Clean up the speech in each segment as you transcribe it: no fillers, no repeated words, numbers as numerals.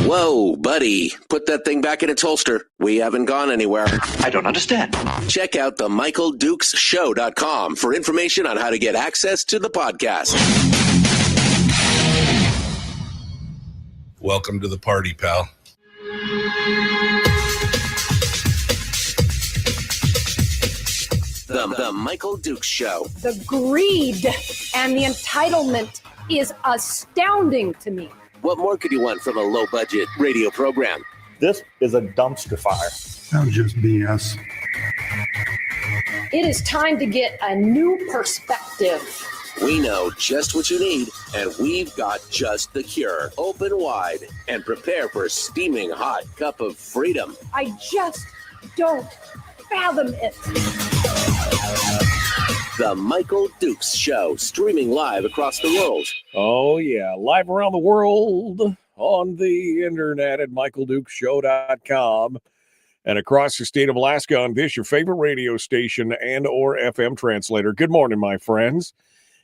Whoa, buddy. Put that thing back in its holster. We haven't gone anywhere. I don't understand. Check out the MichaelDukesShow.com for information on how to get access to the podcast. Welcome to the party, pal. The Michael Dukes Show. The greed and the entitlement is astounding to me. What more could you want from a low-budget radio program? This is a dumpster fire. That's just BS. It is time to get a new perspective. We know just what you need, and we've got just the cure. Open wide and prepare for a steaming hot cup of freedom. I just don't fathom it. The Michael Dukes Show, streaming live across the world. Oh, yeah, live around the world on the internet at MichaelDukesShow.com and across the state of Alaska on this, your favorite radio station and or FM translator. Good morning, my friends.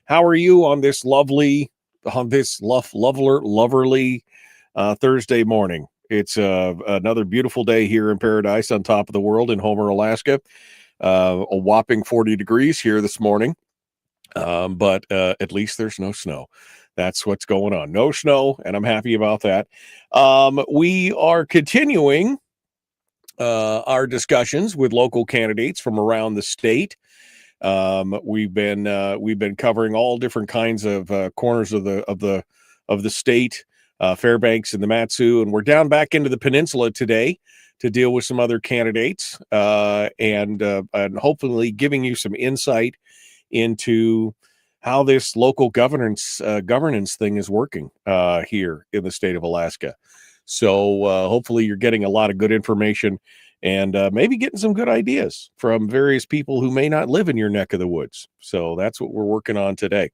How are you on this lovely Thursday morning? It's another beautiful day here in paradise on top of the world in Homer, Alaska. A whopping 40 degrees here this morning, but at least there's no snow. That's what's going on. No snow, and I'm happy about that. We are continuing our discussions with local candidates from around the state. We've been covering all different kinds of corners of the state, Fairbanks and the Mat-Su, and we're down back into the peninsula today to deal with some other candidates and hopefully giving you some insight into how this local governance thing is working here in the state of Alaska. So hopefully you're getting a lot of good information and maybe getting some good ideas from various people who may not live in your neck of the woods. So that's what we're working on today.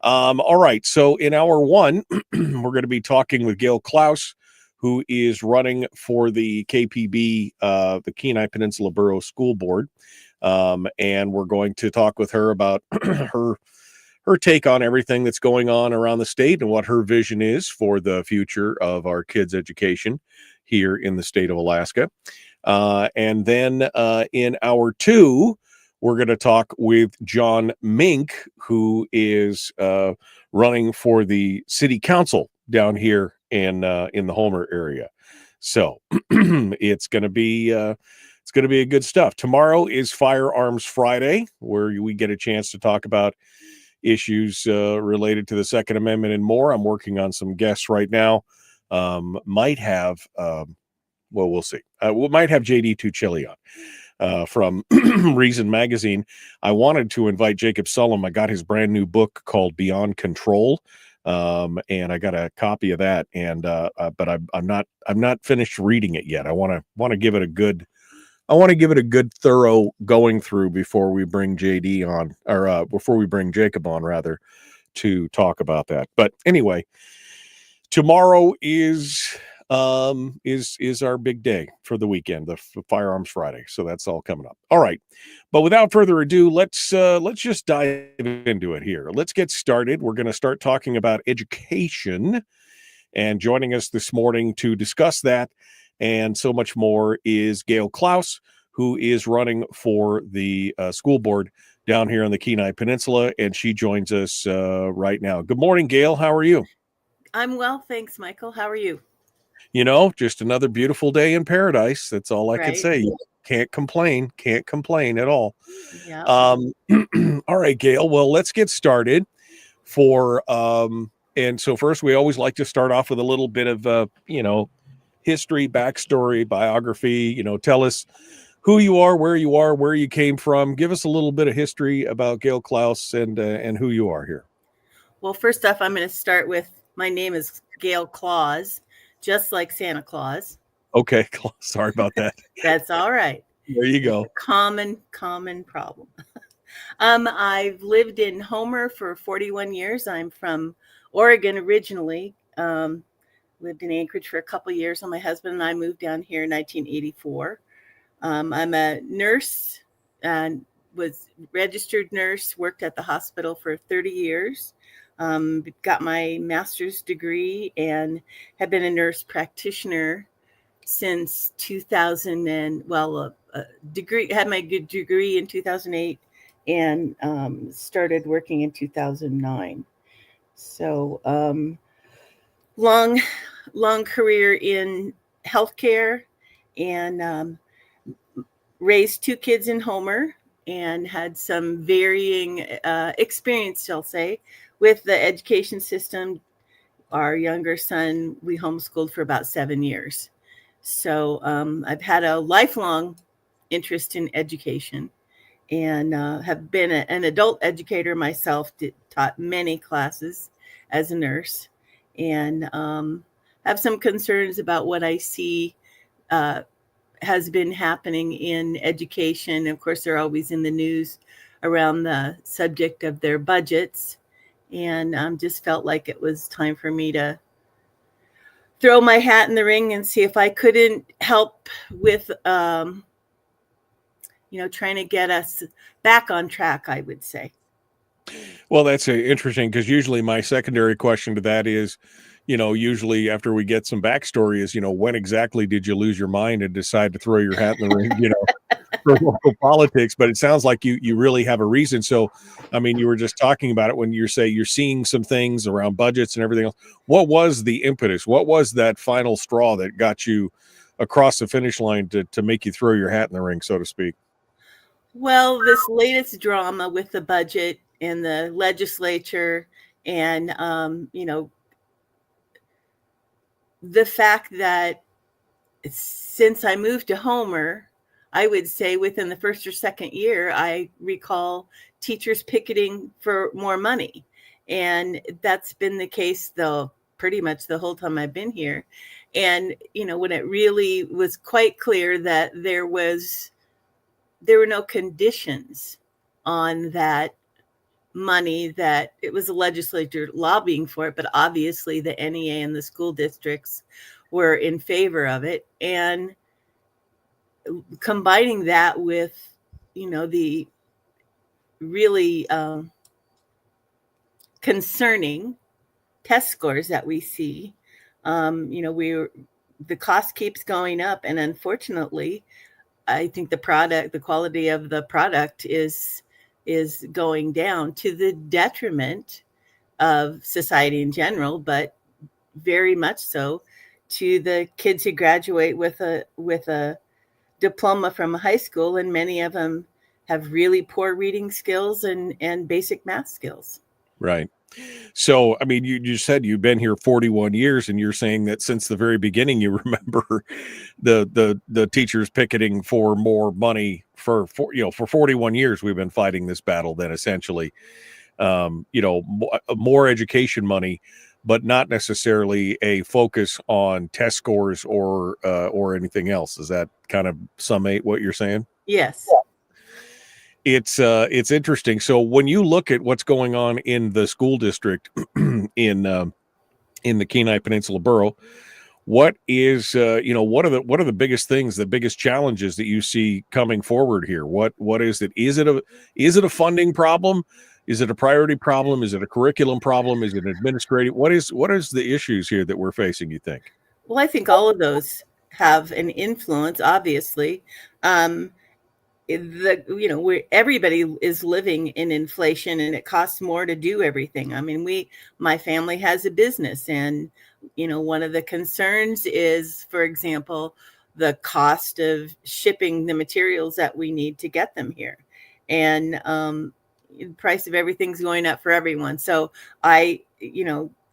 All right. So in hour one, we're going to be talking with Gayle Claus, who is running for the KPB, the Kenai Peninsula Borough School Board. And we're going to talk with her about her take on everything that's going on around the state and what her vision is for the future of our kids' education here in the state of Alaska. And then in hour two, we're going to talk with John Mink, who is running for the city council down here in the Homer area. So it's going to be a good stuff. Tomorrow is Firearms Friday, where we get a chance to talk about issues related to the Second Amendment and more. I'm working on some guests right now. Might have, we'll see. We might have JD Tuchelli on. from Reason Magazine. I wanted to invite Jacob Sullum. I got his brand new book called Beyond Control, and I got a copy of that. And but I'm not finished reading it yet. I want to give it a good. I want to give it a good thorough going through before we bring JD on, or before we bring Jacob on, rather, to talk about that. But anyway, tomorrow is our big day for the weekend, the Firearms Friday. So that's all coming up. All right. But without further ado, let's just dive into it here. Let's get started. We're going to start talking about education, and joining us this morning to discuss that and so much more is Gayle Claus, who is running for the school board down here on the Kenai Peninsula, and she joins us right now. Good morning, Gayle. How are you? I'm well, thanks, Michael. How are you? Just another beautiful day in paradise. That's all I can say. Can't complain at all. Yeah. All right, Gayle. Well, let's get started and so first we always like to start off with a little bit of, history, backstory, biography. Tell us who you are, where you came from. Give us a little bit of history about Gayle Claus and who you are here. Well, first off, I'm going to start with my name is Gayle Claus, just like Santa Claus. Okay, sorry about that. That's all right. There you go. Common problem. I've lived in Homer for 41 years. I'm from Oregon originally. Lived in Anchorage for a couple of years. And my husband and I moved down here in 1984. I'm a nurse and was registered nurse, worked at the hospital for 30 years. Got my master's degree and have been a nurse practitioner since 2000 and had my good degree in 2008 and started working in 2009. So long career in healthcare, and raised two kids in Homer and had some varying experience, I'll say, with the education system. Our younger son, we homeschooled for about 7 years. So I've had a lifelong interest in education and have been an adult educator myself, taught many classes as a nurse, and have some concerns about what I see has been happening in education. Of course, they're always in the news around the subject of their budgets, and just felt like it was time for me to throw my hat in the ring and see if I couldn't help with, trying to get us back on track, I would say. Well, that's interesting, because usually my secondary question to that is, usually after we get some backstory is, when exactly did you lose your mind and decide to throw your hat in the ring, for local politics? But it sounds like you really have a reason. So, I mean, you were just talking about it when you say you're seeing some things around budgets and everything else. What was the impetus? What was that final straw that got you across the finish line to make you throw your hat in the ring, so to speak? Well, this latest drama with the budget and the legislature and, the fact that since I moved to Homer, I would say within the first or second year, I recall teachers picketing for more money. And that's been the case, though, pretty much the whole time I've been here. And, when it really was quite clear that there were no conditions on that money, that it was the legislature lobbying for it, but obviously the NEA and the school districts were in favor of it. And combining that with, the really concerning test scores that we see, the cost keeps going up. And unfortunately, I think the quality of the product is going down to the detriment of society in general, but very much so to the kids who graduate with a diploma from high school, and many of them have really poor reading skills and basic math skills. Right. So, I mean, you said you've been here 41 years, and you're saying that since the very beginning, you remember the teachers picketing for more money for 41 years. We've been fighting this battle. Then essentially, more education money, but not necessarily a focus on test scores or anything else. Is that kind of summate what you're saying? Yes. It's interesting. So when you look at what's going on in the school district in the Kenai Peninsula Borough, what is what are the biggest things, the biggest challenges that you see coming forward here? What is it? Is it a funding problem? Is it a priority problem? Is it a curriculum problem? Is it administrative? What is the issues here that we're facing, you think? Well, I think all of those have an influence, obviously. Where everybody is living in inflation, and it costs more to do everything. I mean, my family has a business, and one of the concerns is, for example, the cost of shipping the materials that we need to get them here, and the price of everything's going up for everyone. So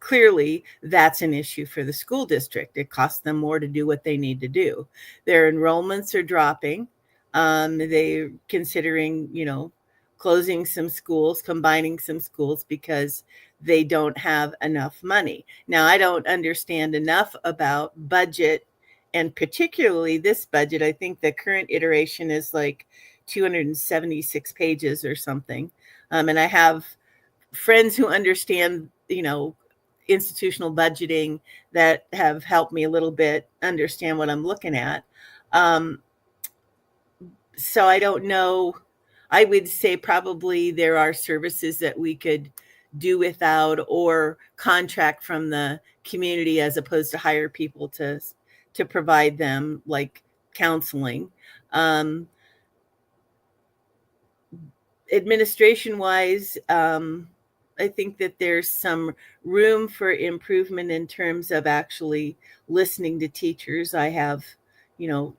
clearly that's an issue for the school district. It costs them more to do what they need to do. Their enrollments are dropping. They're considering, closing some schools, combining some schools because they don't have enough money. Now, I don't understand enough about budget, and particularly this budget. I think the current iteration is like 276 pages or something. And I have friends who understand, institutional budgeting that have helped me a little bit understand what I'm looking at. So I don't know. I would say probably there are services that we could do without, or contract from the community as opposed to hire people to provide them, like counseling. Administration wise, I think that there's some room for improvement in terms of actually listening to teachers. I have,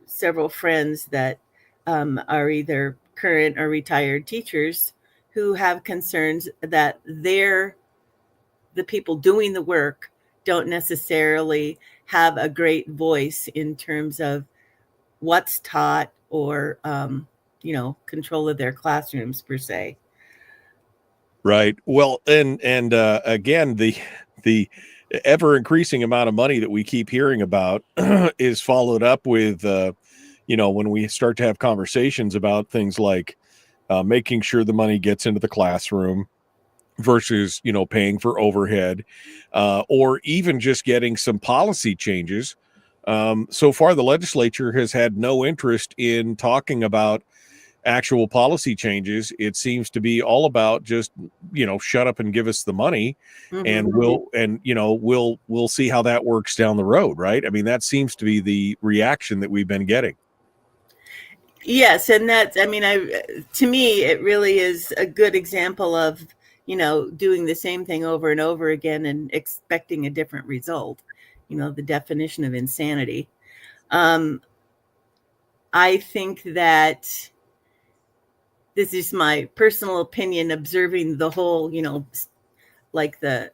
several friends that are either current or retired teachers who have concerns that the people doing the work don't necessarily have a great voice in terms of what's taught or, control of their classrooms per se. Right. Well, and again, the ever increasing amount of money that we keep hearing about is followed up with, when we start to have conversations about things like making sure the money gets into the classroom versus, paying for overhead, or even just getting some policy changes. So far, the legislature has had no interest in talking about actual policy changes. It seems to be all about just, shut up and give us the money, and we'll see how that works down the road. Right. I mean, that seems to be the reaction that we've been getting. Yes. And to me, it really is a good example of, doing the same thing over and over again and expecting a different result, the definition of insanity. I think that this is my personal opinion, observing the whole, like the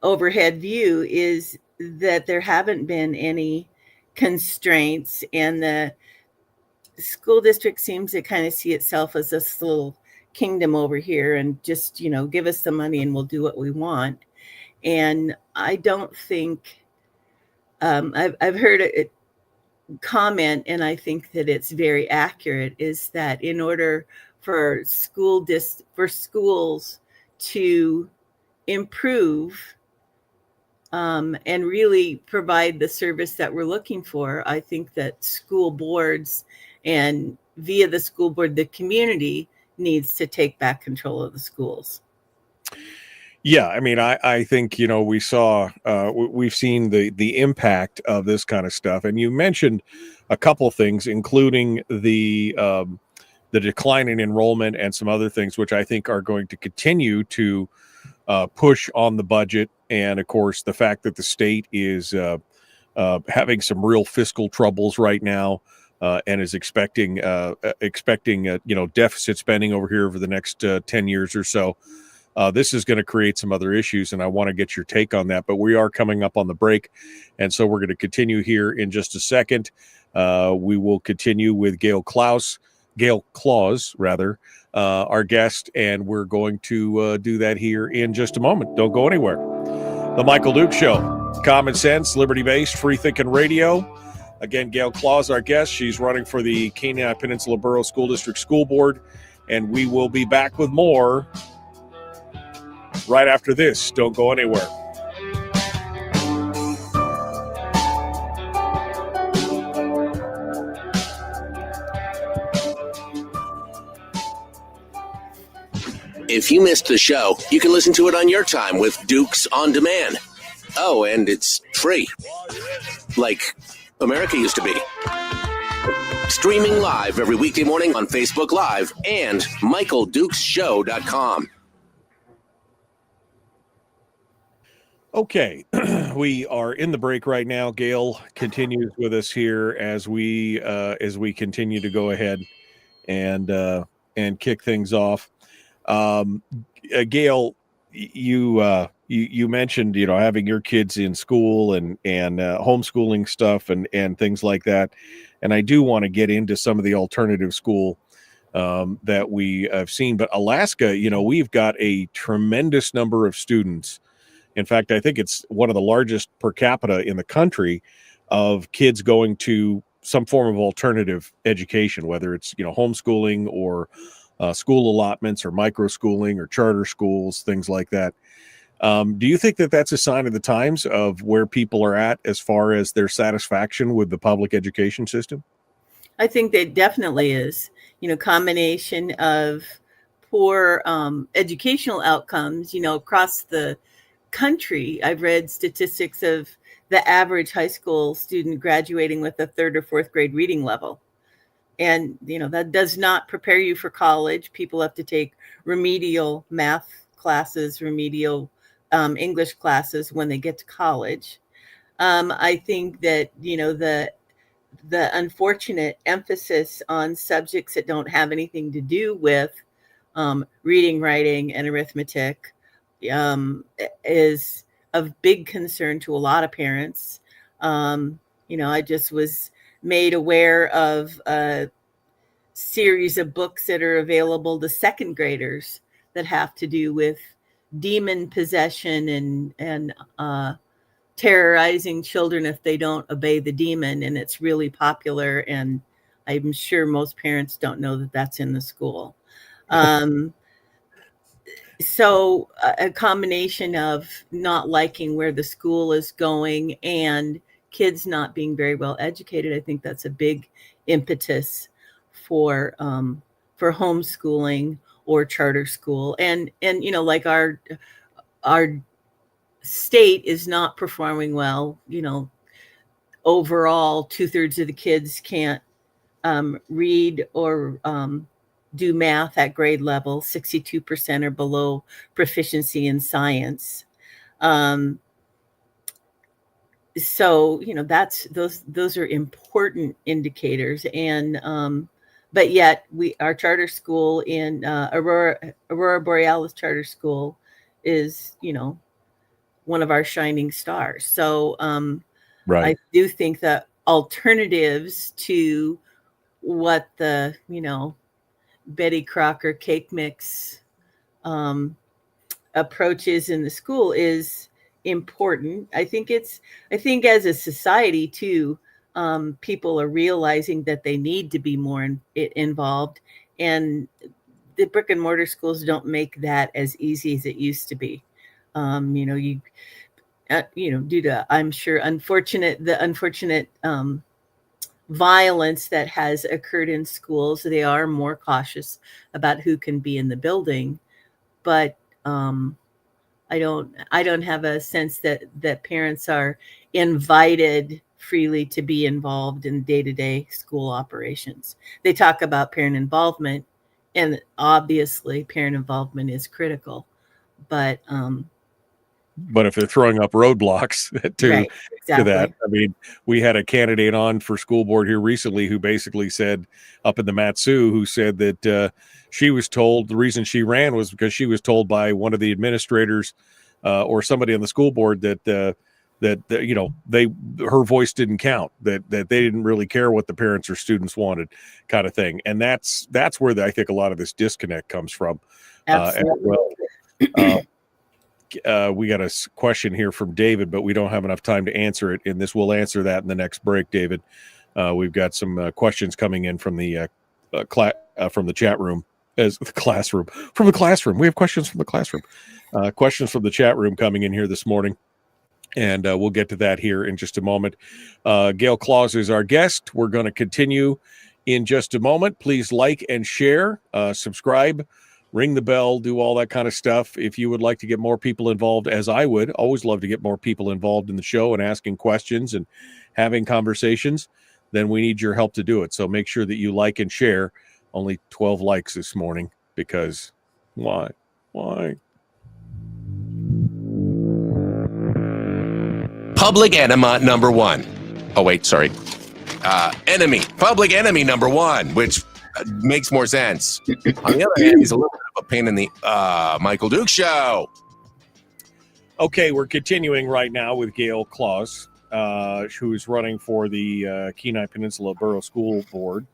overhead view, is that there haven't been any constraints, and the school district seems to kind of see itself as this little kingdom over here, and just, give us the money and we'll do what we want. And I don't think, I've heard it comment, and I think that it's very accurate, is that in order for schools to improve and really provide the service that we're looking for, I think that school boards, and via the school board, the community needs to take back control of the schools. Yeah, I mean, I think, we've seen the impact of this kind of stuff, and you mentioned a couple things, including the decline in enrollment and some other things, which I think are going to continue to push on the budget, and of course the fact that the state is having some real fiscal troubles right now. and is expecting deficit spending over here over the next 10 years or so. This is going to create some other issues, and I want to get your take on that. But we are coming up on the break, and so we're going to continue here in just a second. We will continue with Gayle Claus, our guest, and we're going to do that here in just a moment. Don't go anywhere. The Michael Duke Show, common sense, liberty-based, free-thinking radio. Again, Gayle Claus, our guest. She's running for the Kenai Peninsula Borough School District School Board, and we will be back with more right after this. Don't go anywhere. If you missed the show, you can listen to it on your time with Dukes On Demand. Oh, and it's free. Like America used to be. Streaming live every weekday morning on Facebook Live and MichaelDukesShow.com. Okay, we are in the break right now. Gayle continues with us here as we continue to go ahead and kick things off. Gayle, you mentioned having your kids in school and homeschooling stuff and things like that, and I do want to get into some of the alternative school that we have seen. But Alaska, we've got a tremendous number of students. In fact, I think it's one of the largest per capita in the country of kids going to some form of alternative education, whether it's homeschooling or school allotments or micro schooling or charter schools, things like that. Do you think that that's a sign of the times of where people are at as far as their satisfaction with the public education system? I think that definitely is. Combination of poor educational outcomes, across the country. I've read statistics of the average high school student graduating with a 3rd or 4th grade reading level. And, that does not prepare you for college. People have to take remedial math classes, remedial English classes when they get to college. I think that, the unfortunate emphasis on subjects that don't have anything to do with reading, writing, and arithmetic is of big concern to a lot of parents. I just was made aware of a series of books that are available to 2nd graders that have to do with demon possession and terrorizing children if they don't obey the demon. And it's really popular. And I'm sure most parents don't know that that's in the school. So a combination of not liking where the school is going and kids not being very well educated, I think that's a big impetus for homeschooling or charter school. And like our state is not performing well. Overall, 2/3 of the kids can't read or do math at grade level. 62% are below proficiency in science. So, that's those are important indicators. And but yet our charter school in Aurora Borealis Charter School is, one of our shining stars. So Right. I do think that alternatives to what the, Betty Crocker cake mix approaches in the school is important. I think as a society too, people are realizing that they need to be more involved, and the brick and mortar schools don't make that as easy as it used to be. Due to, I'm sure, unfortunate violence that has occurred in schools, they are more cautious about who can be in the building. But I don't have a sense that parents are invited freely to be involved in day-to-day school operations. They talk about parent involvement, and obviously parent involvement is critical. But if they're throwing up roadblocks to right, to that. Exactly. I mean, we had a candidate on for school board here recently who basically said, up in the Matsu, who said that she was told the reason she ran was because she was told by one of the administrators or somebody on the school board that you know, her voice didn't count, that they didn't really care what the parents or students wanted, kind of thing. And that's where I think a lot of this disconnect comes from as Absolutely. well. We got a question here from David, but we don't have enough time to answer it, and we'll answer that in the next break, David. We've got some questions coming in from the from the chat room, from the classroom. We have questions from the classroom. Questions from the chat room coming in here this morning, and we'll get to that here in just a moment. Gayle Claus is our guest. We're going to continue in just a moment. Please like and share, subscribe, ring the bell, do all that kind of stuff. If you would like to get more people involved, as I would always love to get more people involved in the show and asking questions and having conversations, then we need your help to do it. So make sure that you like and share. Only 12 likes this morning, because why? Public enema number one. Oh, wait, sorry. Public enemy number one, which makes more sense. On the other hand, he's a little bit of a pain in the Michael Duke Show. Okay, we're continuing right now with Gayle Claus, who's running for the Kenai Peninsula Borough School Board.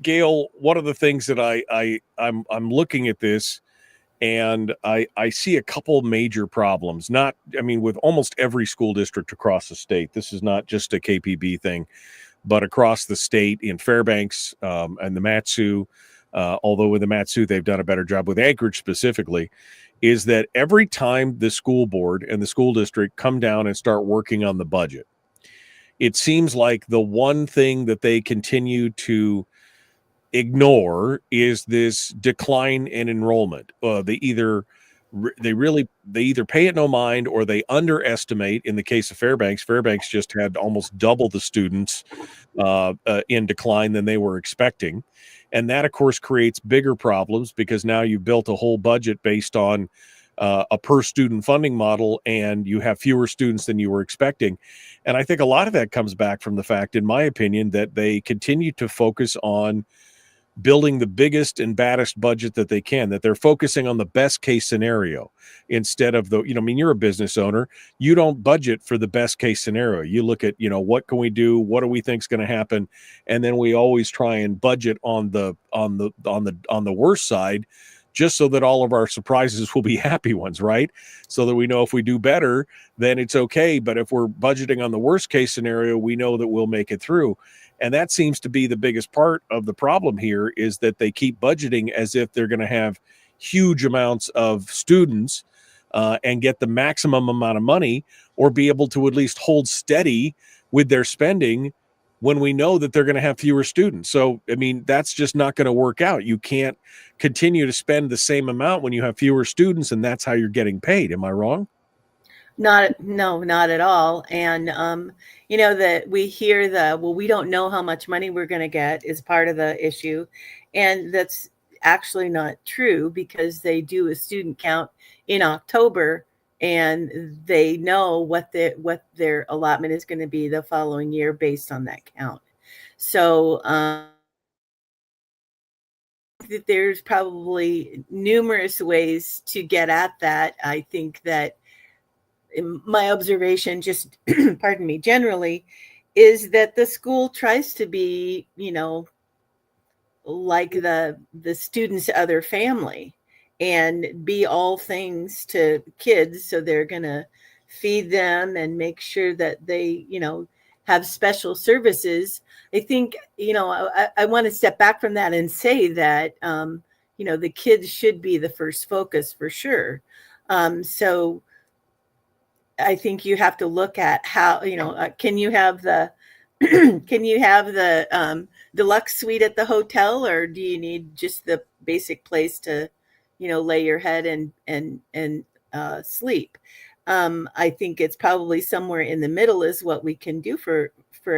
Gayle, one of the things that I'm looking at this, and I see a couple major problems. With almost every school district across the state. This is not just a KPB thing, but across the state in Fairbanks and the Matsu, although with the Matsu they've done a better job with Anchorage specifically, is that every time the school board and the school district come down and start working on the budget, it seems like the one thing that they continue to ignore is this decline in enrollment. They either pay it no mind, or they underestimate. In the case of Fairbanks just had almost double the students in decline than they were expecting. And that, of course, creates bigger problems, because now you've built a whole budget based on a per student funding model, and you have fewer students than you were expecting. And I think a lot of that comes back from the fact, in my opinion, that they continue to focus on building the biggest and baddest budget that they can, that they're focusing on the best case scenario instead of you're a business owner. You don't budget for the best case scenario. You look at, what can we do? What do we think is going to happen? And then we always try and budget on the worst side, just so that all of our surprises will be happy ones, right? So that we know if we do better, then it's okay. But if we're budgeting on the worst case scenario, we know that we'll make it through. And that seems to be the biggest part of the problem here, is that they keep budgeting as if they're going to have huge amounts of students and get the maximum amount of money, or be able to at least hold steady with their spending when we know that they're going to have fewer students. So, that's just not going to work out. You can't continue to spend the same amount when you have fewer students, and that's how you're getting paid. Am I wrong? Not at all. And, that we hear we don't know how much money we're going to get is part of the issue. And that's actually not true, because they do a student count in October, and they know what their allotment is going to be the following year based on that count. So, there's probably numerous ways to get at that. I think that in my observation, just pardon me, generally, is that the school tries to be, like the student's other family, and be all things to kids. So they're going to feed them and make sure that they, have special services. I think, I want to step back from that and say that, the kids should be the first focus for sure. So I think you have to look at how, can you have the deluxe suite at the hotel, or do you need just the basic place to, lay your head and sleep? I think it's probably somewhere in the middle is what we can do for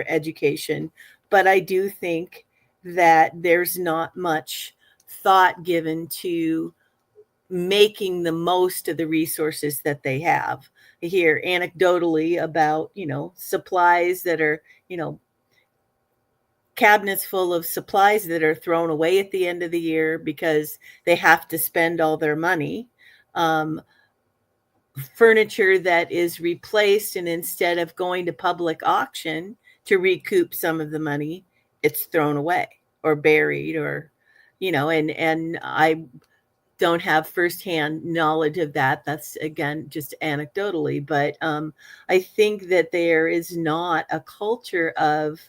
education. But I do think that there's not much thought given to making the most of the resources that they have. I hear anecdotally about, supplies that are, cabinets full of supplies that are thrown away at the end of the year because they have to spend all their money. Furniture that is replaced, and instead of going to public auction to recoup some of the money, it's thrown away or buried, or, and I don't have firsthand knowledge of that. That's, again, just anecdotally, but I think that there is not a culture of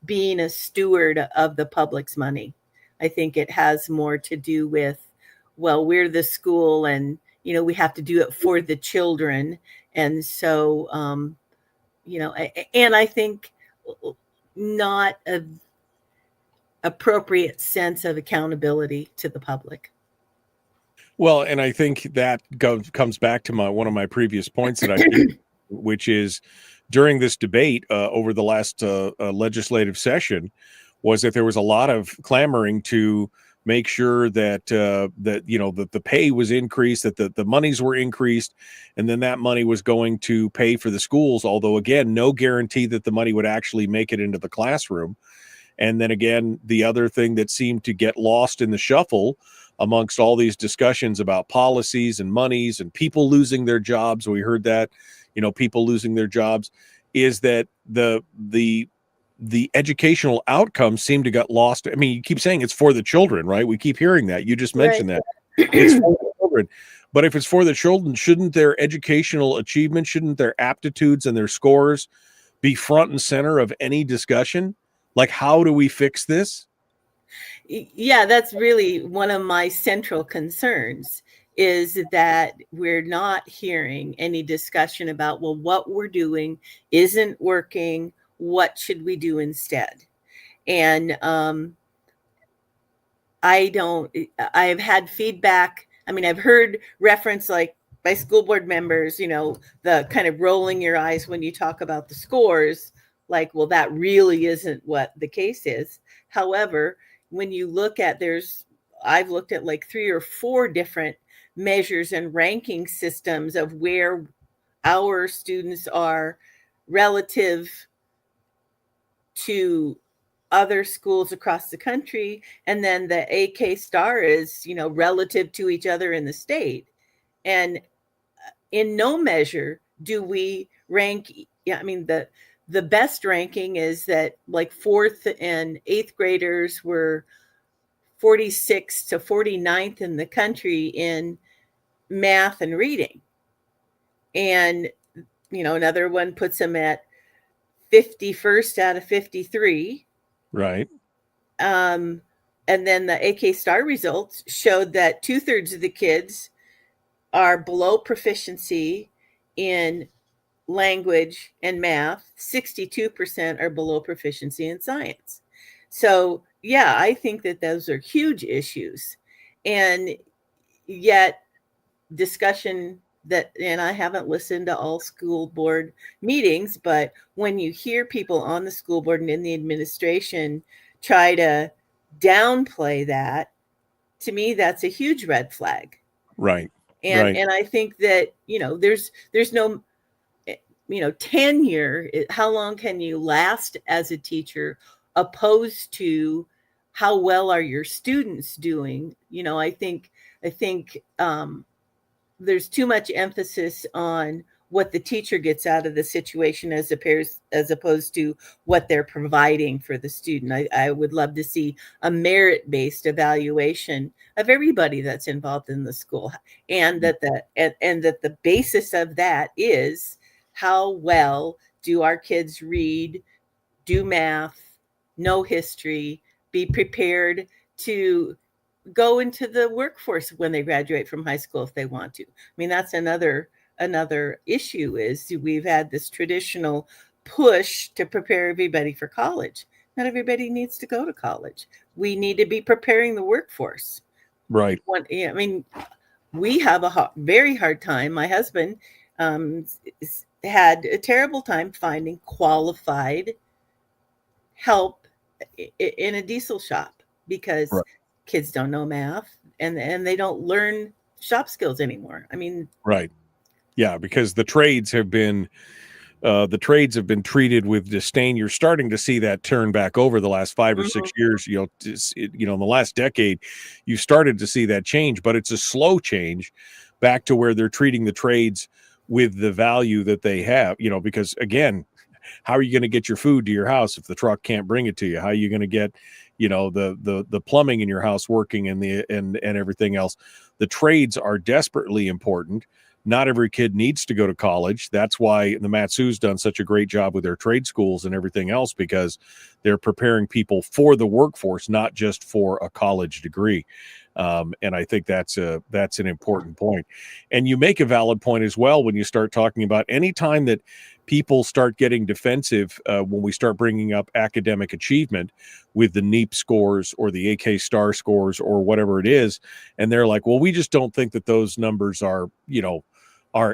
being a steward of the public's money. I think it has more to do with, well, we're the school, and we have to do it for the children. And so, and I think not an appropriate sense of accountability to the public. Well, and I think that comes back to one of my previous points that I made, which is during this debate over the last legislative session, was that there was a lot of clamoring to make sure that that the pay was increased, that the monies were increased, and then that money was going to pay for the schools. Although, again, no guarantee that the money would actually make it into the classroom. And then again, the other thing that seemed to get lost in the shuffle amongst all these discussions about policies and monies and people losing their jobs, we heard that, people losing their jobs, is that the educational outcomes seem to get lost. I mean, you keep saying it's for the children, right? We keep hearing that. You just mentioned that. It's for the children. But if it's for the children, shouldn't their educational achievement, shouldn't their aptitudes and their scores be front and center of any discussion? Like, how do we fix this? Yeah, that's really one of my central concerns, is that we're not hearing any discussion about, well, what we're doing isn't working. What should we do instead? And I've had feedback. I mean, I've heard reference, like, by school board members, the kind of rolling your eyes when you talk about the scores, like, well, that really isn't what the case is. However, when you look at, I've looked at like 3 or 4 different measures and ranking systems of where our students are relative to other schools across the country. And then the AK star is, relative to each other in the state. And in no measure do we rank. I mean, the best ranking is that, like, 4th and 8th graders were 46th to 49th in the country in math and reading. And, another one puts them at 51st out of 53. Right. And then the AK star results showed that 2/3 of the kids are below proficiency in language and math. 62% are below proficiency in science. So, yeah, I think that those are huge issues. And yet discussion that, and I haven't listened to all school board meetings, but when you hear people on the school board and in the administration try to downplay that, to me, that's a huge red flag. Right. And I think that, there's no, tenure. How long can you last as a teacher, opposed to how well are your students doing? I think there's too much emphasis on what the teacher gets out of the situation as opposed to what they're providing for the student. I would love to see a merit-based evaluation of everybody that's involved in the school, and that the basis of that is, how well do our kids read, do math, know history, be prepared to go into the workforce when they graduate from high school if they want to. I mean, that's another issue, is we've had this traditional push to prepare everybody for college. Not everybody needs to go to college. We need to be preparing the workforce. Right. I mean, we have a very hard time. My husband had a terrible time finding qualified help in a diesel shop, because kids don't know math, and they don't learn shop skills anymore. I mean, Right. Yeah, because the trades have been treated with disdain. You're starting to see that turn back over the last 5 or 6 years. In the last decade, you started to see that change, but it's a slow change back to where they're treating the trades with the value that they have. Because again, how are you going to get your food to your house if the truck can't bring it to you? How are you going to get, the plumbing in your house working and everything else? The trades are desperately important. Not every kid needs to go to college. That's why the Matsu's done such a great job with their trade schools and everything else, because they're preparing people for the workforce, not just for a college degree. And I think that's an important point. And you make a valid point as well when you start talking about any time that people start getting defensive when we start bringing up academic achievement with the NEEP scores or the AK star scores or whatever it is. And they're like, well, we just don't think that those numbers are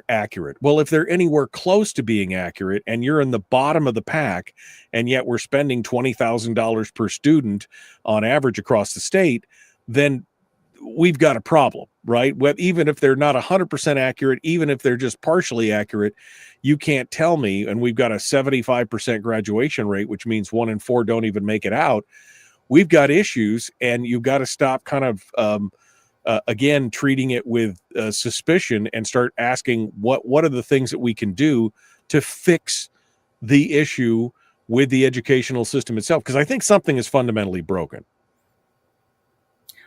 accurate. Well, if they're anywhere close to being accurate and you're in the bottom of the pack, and yet we're spending $20,000 per student on average across the state, then we've got a problem, right? Even if they're not 100% accurate, even if they're just partially accurate, you can't tell me, and we've got a 75% graduation rate, which means 1 in 4 don't even make it out. We've got issues, and you've got to stop kind of, again, treating it with suspicion and start asking what are the things that we can do to fix the issue with the educational system itself? Because I think something is fundamentally broken.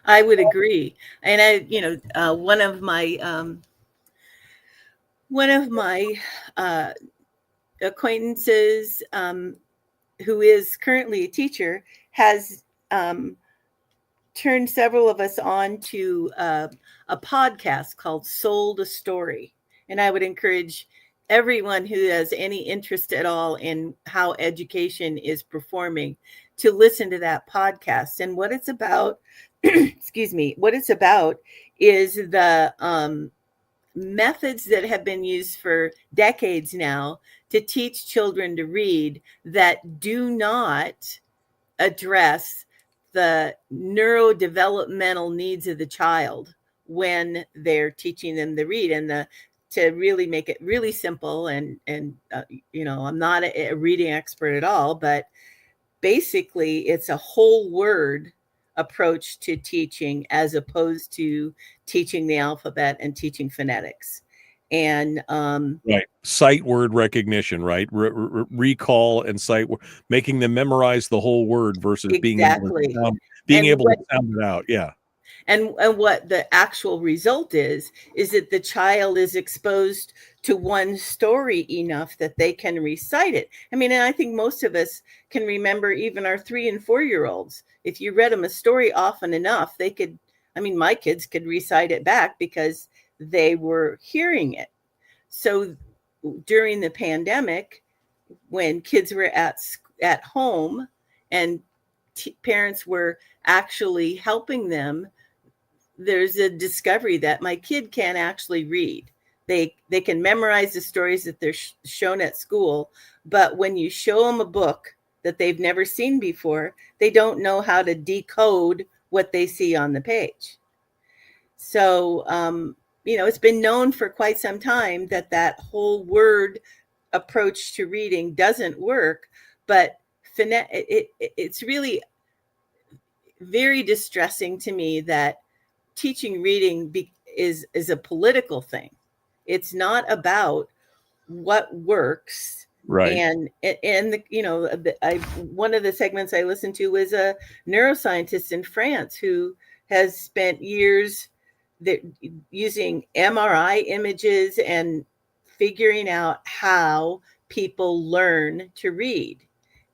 I would agree. And one of my acquaintances who is currently a teacher has turned several of us on to a podcast called Sold a Story. And I would encourage everyone who has any interest at all in how education is performing to listen to that podcast. And what it's about, what it's about is the methods that have been used for decades now to teach children to read that do not address the neurodevelopmental needs of the child when they're teaching them to read. And to really make it really simple, and I'm not a reading expert at all, but basically it's a whole word approach to teaching as opposed to teaching the alphabet and teaching phonetics. And right, sight word recognition, right? Recall and sight, making them memorize the whole word versus being able to sound it out. Yeah. And what the actual result is that the child is exposed to one story enough that they can recite it. I mean, and I think most of us can remember even our 3 and 4 year olds. If you read them a story often enough, my kids could recite it back because they were hearing it. So during the pandemic, when kids were at home and parents were actually helping them, there's a discovery that my kid can't actually read. They can memorize the stories that they're shown at school, but when you show them a book that they've never seen before, they don't know how to decode what they see on the page. So, it's been known for quite some time that whole word approach to reading doesn't work, but it's really very distressing to me that teaching reading is a political thing. It's not about what works. Right. And one of the segments I listened to was a neuroscientist in France who has spent years using MRI images and figuring out how people learn to read.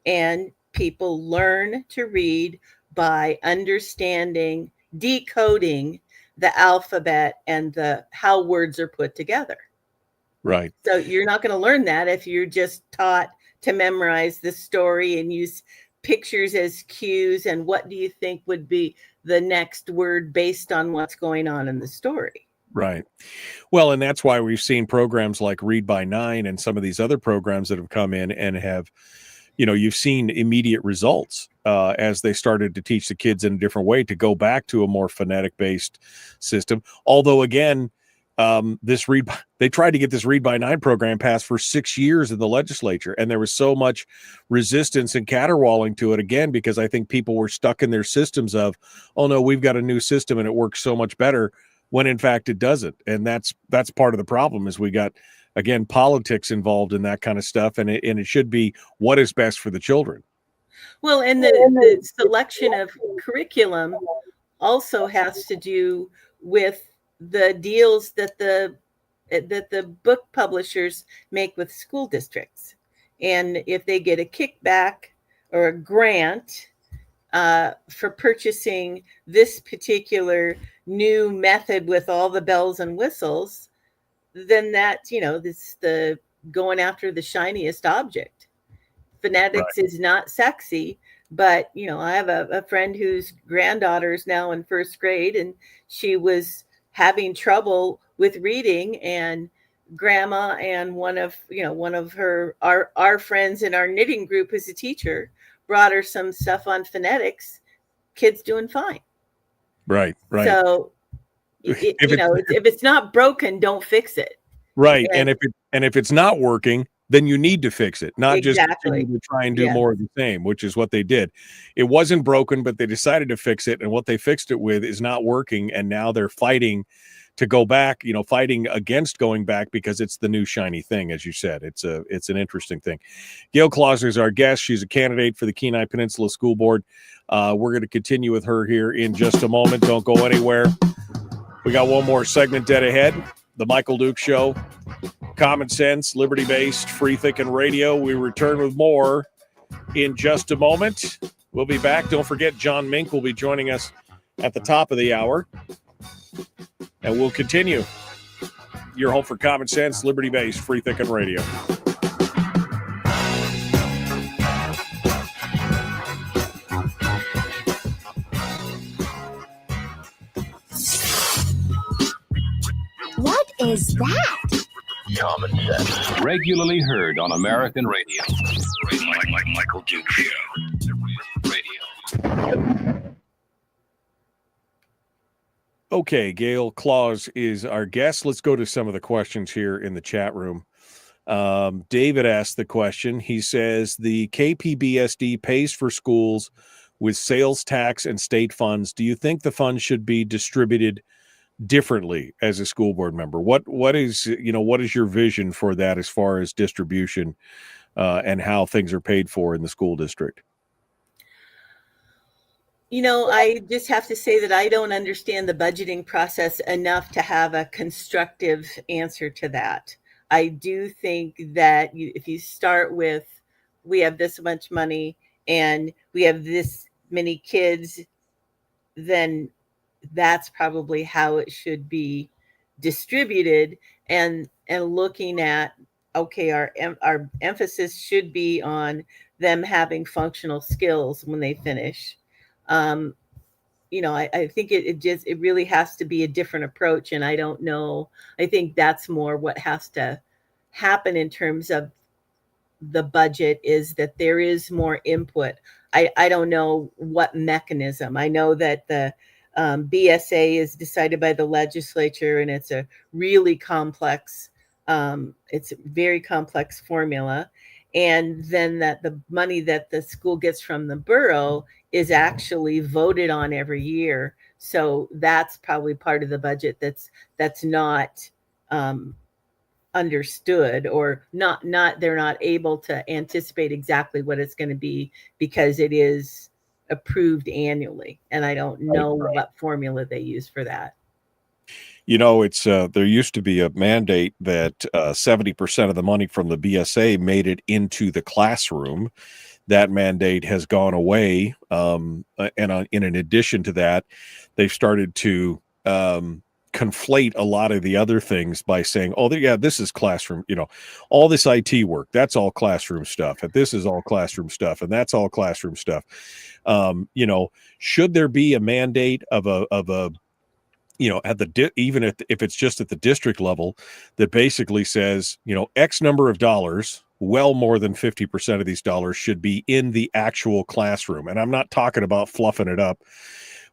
And people learn to read by understanding, decoding the alphabet and how words are put together. Right. So you're not going to learn that if you're just taught to memorize the story and use pictures as cues. And what do you think would be the next word based on what's going on in the story? Right. Well, and that's why we've seen programs like Read by 9 and some of these other programs that have come in and have you've seen immediate results as they started to teach the kids in a different way to go back to a more phonetic based system. Although again, they tried to get this read by 9 program passed for 6 years in the legislature, and there was so much resistance and caterwauling to it again, because I think people were stuck in their systems of, oh no, we've got a new system and it works so much better, when in fact it doesn't. And that's part of the problem, is we got, again, politics involved in that kind of stuff, and it should be what is best for the children. Well, and the selection of curriculum also has to do with the deals that the book publishers make with school districts. And if they get a kickback or a grant for purchasing this particular new method with all the bells and whistles, then that's, this the going after the shiniest object. Phonetics is not sexy, but I have a friend whose granddaughter is now in 1st grade, and she was having trouble with reading, and grandma and one of our friends in our knitting group who's a teacher brought her some stuff on phonetics. Kids doing fine. Right. So if it's not broken, don't fix it. Right. And if it's not working, then you need to fix it, not just continue to try and do more of the same, which is what they did. It wasn't broken, but they decided to fix it. And what they fixed it with is not working. And now they're fighting to go back, fighting against going back, because it's the new shiny thing. As you said, it's an interesting thing. Gayle Claus is our guest. She's a candidate for the Kenai Peninsula School Board. We're going to continue with her here in just a moment. Don't go anywhere. We got one more segment dead ahead. The Michael Duke Show. Common sense, liberty-based, free-thinking radio. We return with more in just a moment. We'll be back. Don't forget, John Mink will be joining us at the top of the hour. And we'll continue. Your home for common sense, liberty-based, free-thinking radio. What is that? Common sense. Regularly heard on American radio. Michael Duke Show. Radio. Okay, Gayle Claus is our guest. Let's go to some of the questions here in the chat room. David asked the question. He says, the KPBSD pays for schools with sales tax and state funds. Do you think the funds should be distributed differently as a school board member? What is your vision for that as far as distribution and how things are paid for in the school district? I just have to say that I don't understand the budgeting process enough to have a constructive answer to that. I do think that if you start with, we have this much money and we have this many kids, then that's probably how it should be distributed, and looking at, okay, our emphasis should be on them having functional skills when they finish. I think it really has to be a different approach, and I don't know. I think that's more what has to happen in terms of the budget, is that there is more input. I don't know what mechanism. I know that the BSA is decided by the legislature, and it's a really complex, it's a very complex formula. And then that the money that the school gets from the borough is actually voted on every year. So that's probably part of the budget that's not understood, or not they're not able to anticipate exactly what it's going to be, because it is approved annually, and I don't know what formula they use for that. It's there used to be a mandate that 70% of the money from the BSA made it into the classroom. That mandate has gone away, and in addition to that, they've started to conflate a lot of the other things by saying, oh, yeah, this is classroom, all this IT work, that's all classroom stuff, and this is all classroom stuff, and that's all classroom stuff. Should there be a mandate of a at the even if it's just at the district level, that basically says, X number of dollars, well more than 50% of these dollars should be in the actual classroom. And I'm not talking about fluffing it up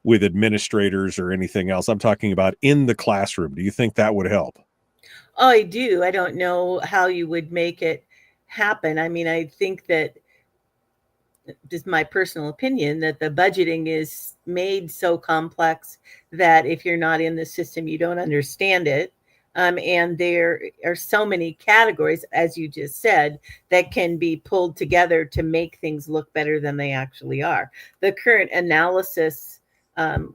with administrators or anything else. I'm talking about in the classroom. Do you think that would help? Oh, I do. I don't know how you would make it happen. I mean, I think that, just my personal opinion, that the budgeting is made so complex that if you're not in the system, you don't understand it. And there are so many categories, as you just said, that can be pulled together to make things look better than they actually are. The current analysis,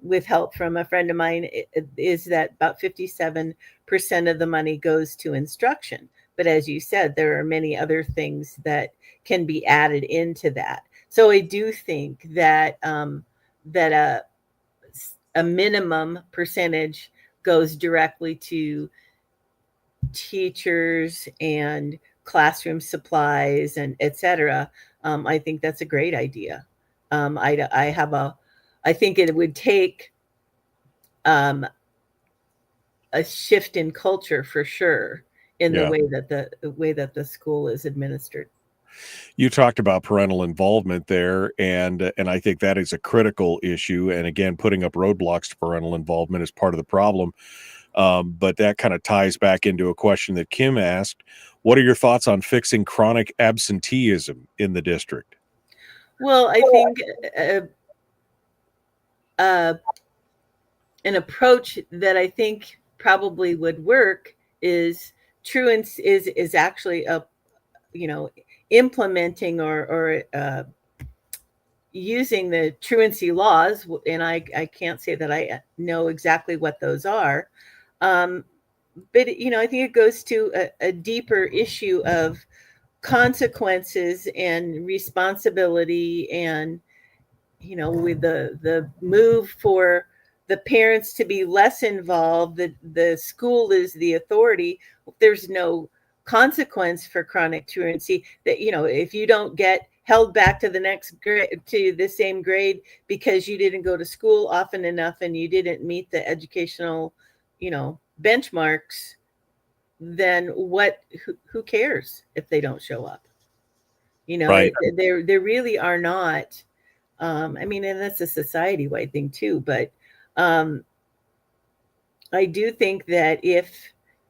with help from a friend of mine, is that about 57% of the money goes to instruction. But as you said, there are many other things that can be added into that. So I do think that that a minimum percentage goes directly to teachers and classroom supplies and et cetera. I think that's a great idea. I think it would take a shift in culture for sure in the way that the school is administered. You talked about parental involvement there, and I think that is a critical issue. And again, putting up roadblocks to parental involvement is part of the problem. But that kind of ties back into a question that Kim asked. What are your thoughts on fixing chronic absenteeism in the district? Well, I think an approach that I think probably would work is truancy is actually implementing or using the truancy laws, and I can't say that I know exactly what those are, but I think it goes to a deeper issue of consequences and responsibility, and with the move for the parents to be less involved, the school is the authority. There's no consequence for chronic truancy, that if you don't get held back to the next grade, to the same grade, because you didn't go to school often enough and you didn't meet the educational benchmarks, then who cares if they don't show up? Right. There really are not, I mean, and that's a society-wide thing too, but I do think that if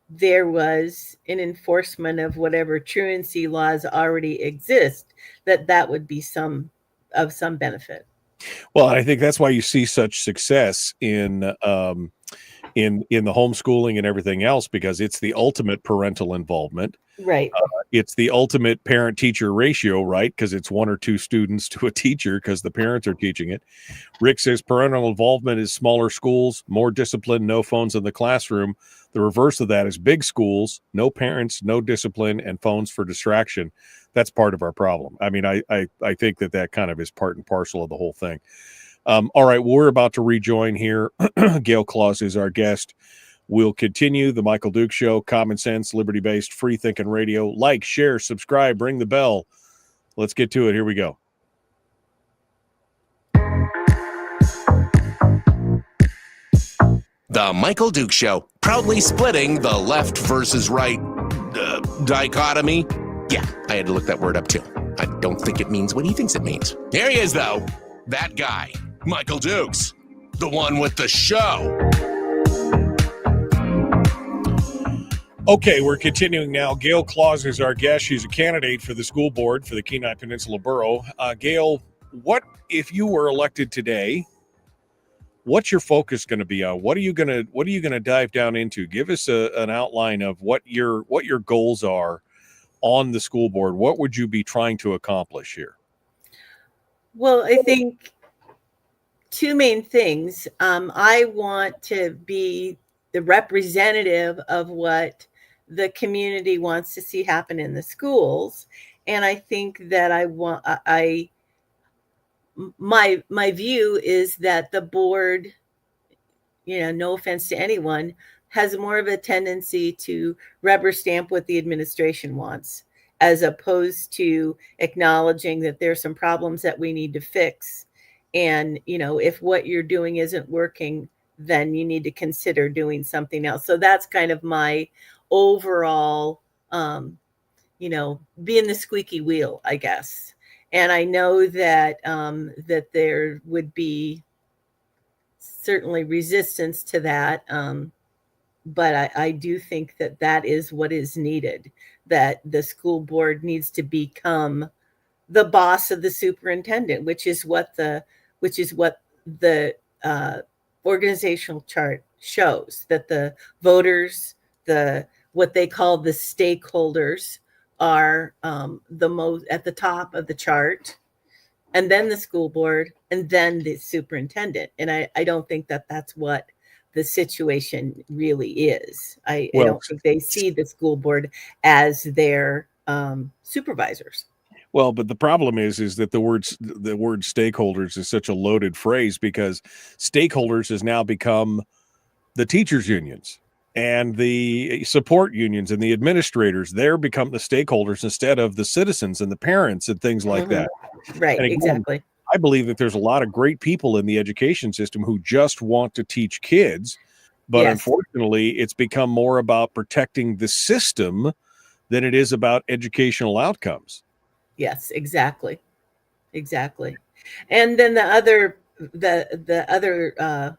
there was an enforcement of whatever truancy laws already exist, that would be of some benefit. Well, I think that's why you see such success in the homeschooling and everything else, because it's the ultimate parental involvement. Right. It's the ultimate parent-teacher ratio, right? Because it's 1 or 2 students to a teacher because the parents are teaching it. Rick says parental involvement is smaller schools, more discipline, no phones in the classroom. The reverse of that is big schools, no parents, no discipline, and phones for distraction. That's part of our problem. I mean, I think that kind of is part and parcel of the whole thing. All right, well, we're about to rejoin here. Gayle Claus is our guest. We'll continue the Michael Duke Show, common sense, liberty-based, free-thinking radio. Like, share, subscribe, ring the bell. Let's get to it. Here we go. The Michael Duke Show, proudly splitting the left versus right dichotomy. Yeah, I had to look that word up too. I don't think it means what he thinks it means. Here he is, though. That guy, Michael Dukes, the one with the show. Okay, we're continuing now. Gayle Claus is our guest. She's a candidate for the school board for the Kenai Peninsula Borough. Gayle, what if you were elected today? What's your focus going to be on? What are you going to dive down into? Give us an outline of what your goals are on the school board. What would you be trying to accomplish here? Well, I think 2 main things. I want to be the representative of what the community wants to see happen in the schools, and I think that my view is that the board, no offense to anyone, has more of a tendency to rubber stamp what the administration wants, as opposed to acknowledging that there's some problems that we need to fix. And, if what you're doing isn't working, then you need to consider doing something else. So that's kind of my overall, being the squeaky wheel, I guess. And I know that that there would be certainly resistance to that. But I do think that that is what is needed, that the school board needs to become the boss of the superintendent, which is what the organizational chart shows, that the voters, what they call the stakeholders, are the most at the top of the chart, and then the school board, and then the superintendent. And I don't think that that's what the situation really is. I don't think they see the school board as their supervisors. Well, but the problem is that the word stakeholders is such a loaded phrase, because stakeholders has now become the teachers unions and the support unions and the administrators. They're become the stakeholders instead of the citizens and the parents and things like that. Right, And again, exactly. I believe that there's a lot of great people in the education system who just want to teach kids, but Yes. unfortunately, it's become more about protecting the system than it is about educational outcomes. Yes, exactly. And then the other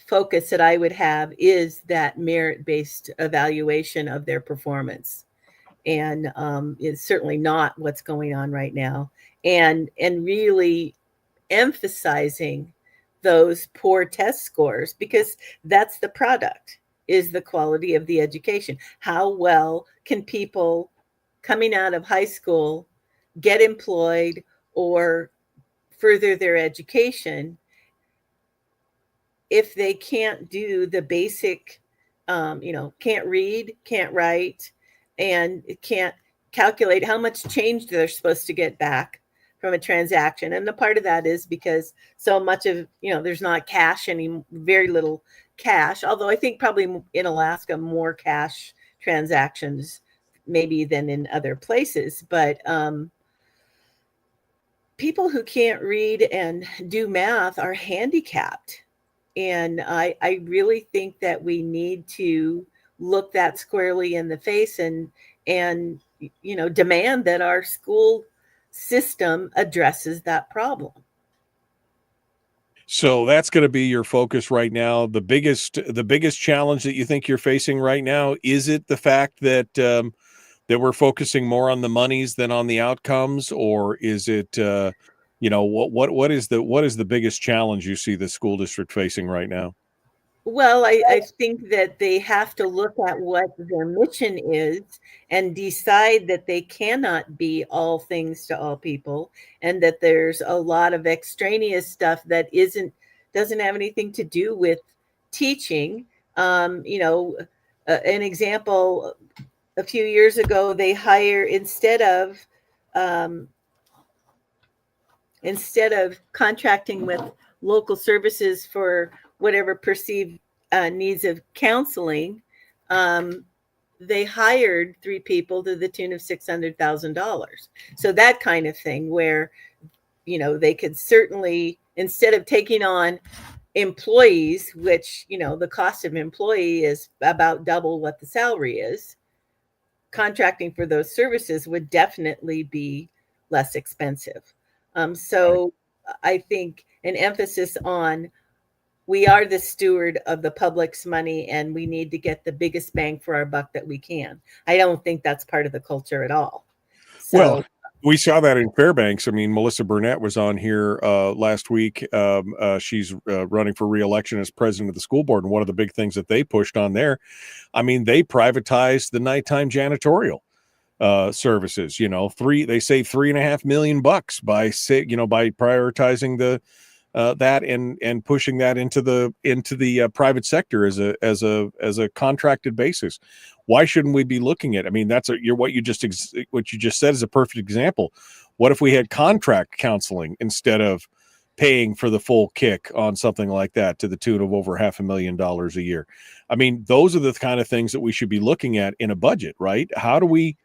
focus that I would have is that merit-based evaluation of their performance, and it's certainly not what's going on right now. And really emphasizing those poor test scores, because that's the product, is the quality of the education. How well can people coming out of high school get employed or further their education if they can't do the basic, can't read, can't write, and can't calculate how much change they're supposed to get back from a transaction. And the part of that is because so much of, there's not cash very little cash, although I think probably in Alaska more cash transactions maybe than in other places. But people who can't read and do math are handicapped. And I really think that we need to look that squarely in the face and demand that our school system addresses that problem. So that's going to be your focus right now. The biggest challenge that you think you're facing right now, is it the fact that that we're focusing more on the monies than on the outcomes, or is it what is the biggest challenge you see the school district facing right now? Well, I think that they have to look at what their mission is and decide that they cannot be all things to all people, and that there's a lot of extraneous stuff that doesn't have anything to do with teaching. An example, a few years ago, they hire instead of contracting with local services for whatever perceived needs of counseling, they hired 3 people to the tune of $600,000. So that kind of thing, where they could certainly, instead of taking on employees, which the cost of an employee is about double what the salary is, contracting for those services would definitely be less expensive. So I think an emphasis on, we are the steward of the public's money and we need to get the biggest bang for our buck that we can. I don't think that's part of the culture at all. So, well, we saw that in Fairbanks. I mean, Melissa Burnett was on here last week. She's running for re-election as president of the school board. And one of the big things that they pushed on there, I mean, they privatized the nighttime janitorial services. They saved $3.5 million by prioritizing that and pushing that into the private sector as a contracted basis. Why shouldn't we be looking at? I mean, what you just said is a perfect example. What if we had contract counseling instead of paying for the full kick on something like that to the tune of over $500,000 a year? I mean, those are the kind of things that we should be looking at in a budget, right? How do we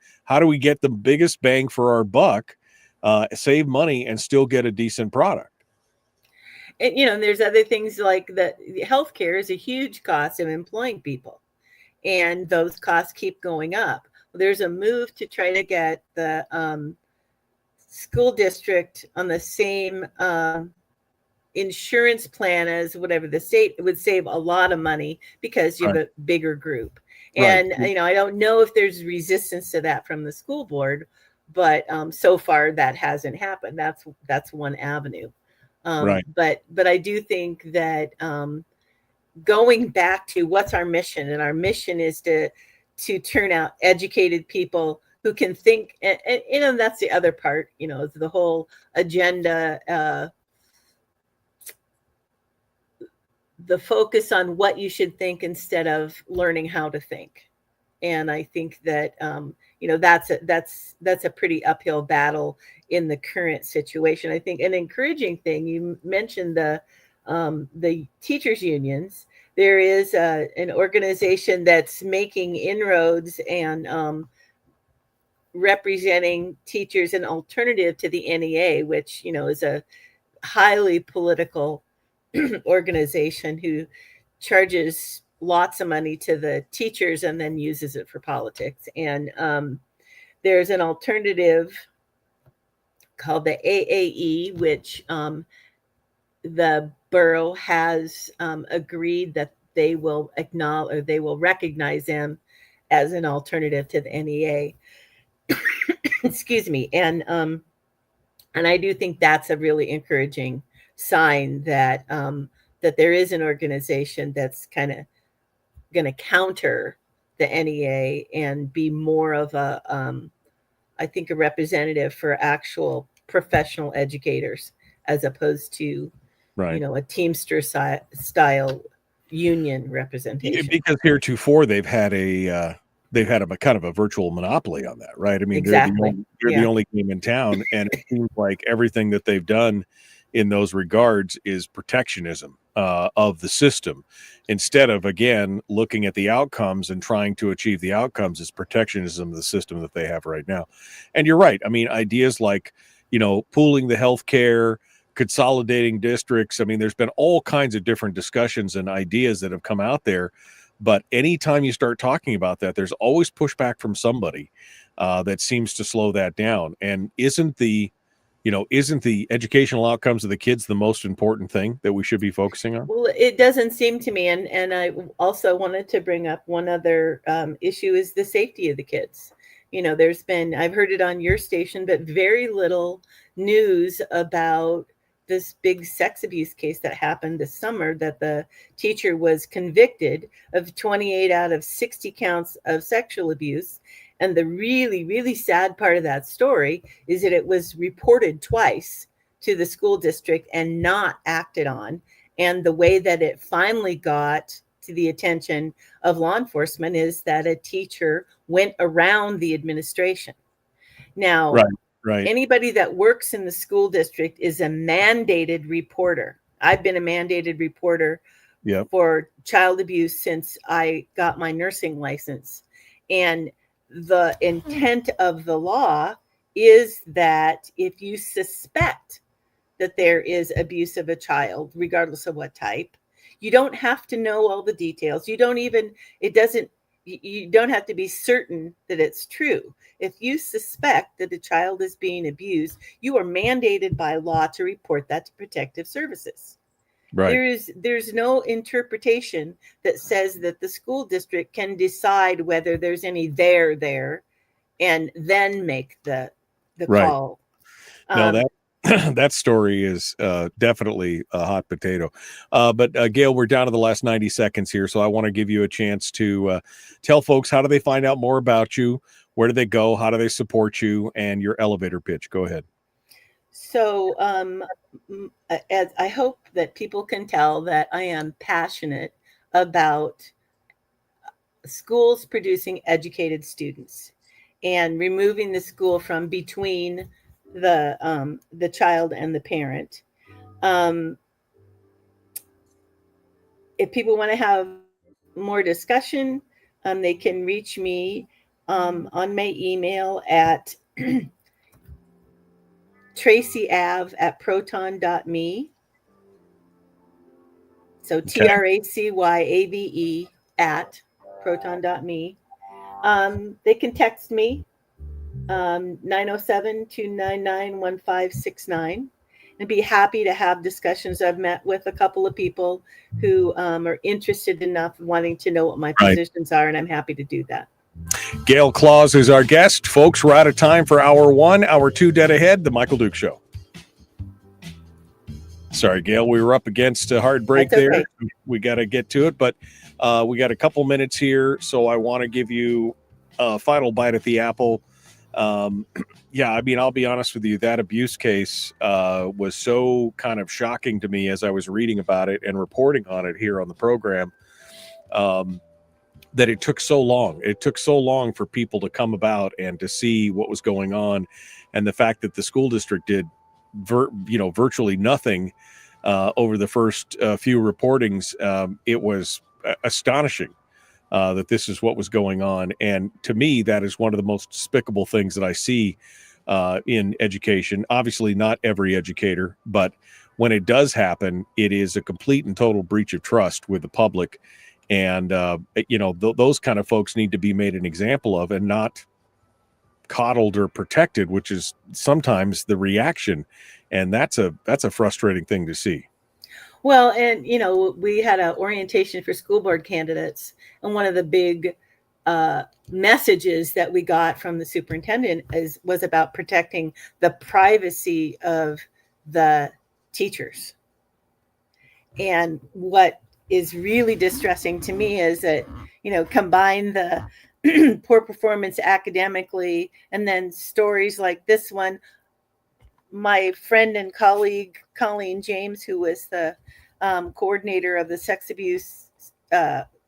get the biggest bang for our buck, save money, and still get a decent product? and there's other things like the healthcare is a huge cost of employing people, and those costs keep going up. There's a move to try to get the school district on the same insurance plan as whatever the state. It would save a lot of money because you have a bigger group. And I don't know if there's resistance to that from the school board, but so far that hasn't happened. That's one avenue. But I do think that going back to what's our mission, and our mission is to turn out educated people who can think, and that's the other part, is the whole agenda, the focus on what you should think instead of learning how to think. And I think that that's a pretty uphill battle in the current situation. I think an encouraging thing, you mentioned the teachers unions. There is an organization that's making inroads and representing teachers, an alternative to the NEA, which is a highly political organization who charges lots of money to the teachers and then uses it for politics. And there's an alternative called the AAE, which the borough has agreed that they will acknowledge, or they will recognize them as an alternative to the NEA. Excuse me. And I do think that's a really encouraging sign that that there is an organization that's kind of going to counter the NEA and be more of a, I think, a representative for actual professional educators, as opposed to, a Teamster style union representation. Because heretofore they've had a kind of a virtual monopoly on that, right? I mean, exactly. they're the only game in town, and it seems like everything that they've done in those regards is protectionism of the system, instead of, again, looking at the outcomes and trying to achieve the outcomes. Is protectionism of the system that they have right now. And you're right. I mean, ideas like, pooling the healthcare, consolidating districts. I mean, there's been all kinds of different discussions and ideas that have come out there. But anytime you start talking about that, there's always pushback from somebody that seems to slow that down. And isn't the educational outcomes of the kids the most important thing that we should be focusing on? Well, it doesn't seem to me. And I also wanted to bring up one other issue, is the safety of the kids. There's been, I've heard it on your station, but very little news about this big sex abuse case that happened this summer, that the teacher was convicted of 28 out of 60 counts of sexual abuse. And the really, really sad part of that story is that it was reported twice to the school district and not acted on. And the way that it finally got to the attention of law enforcement is that a teacher went around the administration. Now, anybody that works in the school district is a mandated reporter. I've been a mandated reporter for child abuse since I got my nursing license. And the intent of the law is that if you suspect that there is abuse of a child, regardless of what type, you don't have to know all the details. You don't have to be certain that it's true. If you suspect that a child is being abused, you are mandated by law to report that to protective services. Right. There's no interpretation that says that the school district can decide whether there's any there and then make the call. No, that story is definitely a hot potato. But Gayle, we're down to the last 90 seconds here, so I want to give you a chance to tell folks, how do they find out more about you? Where do they go? How do they support you? And your elevator pitch. Go ahead. So as I hope that people can tell that I am passionate about schools producing educated students and removing the school from between the child and the parent. If people want to have more discussion, they can reach me on my email at tracyave@proton.me. So Okay. TRACYAVE at proton.me. They can text me 907-299-1569 and be happy to have discussions. I've met with a couple of people who are interested enough wanting to know what my Right. positions are, and I'm happy to do that. Gayle Claus is our guest. Folks, we're out of time for hour one. Hour two dead ahead, The Michael Duke Show. Sorry, Gayle, we were up against a hard break That's there. okay. We got to get to it, but we got a couple minutes here, so I want to give you a final bite at the apple. Yeah, I mean, I'll be honest with you, that abuse case was so kind of shocking to me as I was reading about it and reporting on it here on the program, that it took so long. It took so long for people to come about and to see what was going on, and the fact that the school district did virtually nothing over the first few reportings. It was astonishing that this is what was going on. And to me, that is one of the most despicable things that I see in education. Obviously not every educator, but when it does happen, it is a complete and total breach of trust with the public. And, those kind of folks need to be made an example of and not coddled or protected, which is sometimes the reaction. And that's a frustrating thing to see. Well, and we had an orientation for school board candidates, and one of the big messages that we got from the superintendent was about protecting the privacy of the teachers. And what is really distressing to me is that combine the poor performance academically and then stories like this one. My friend and colleague Colleen James, who was the coordinator of the sex abuse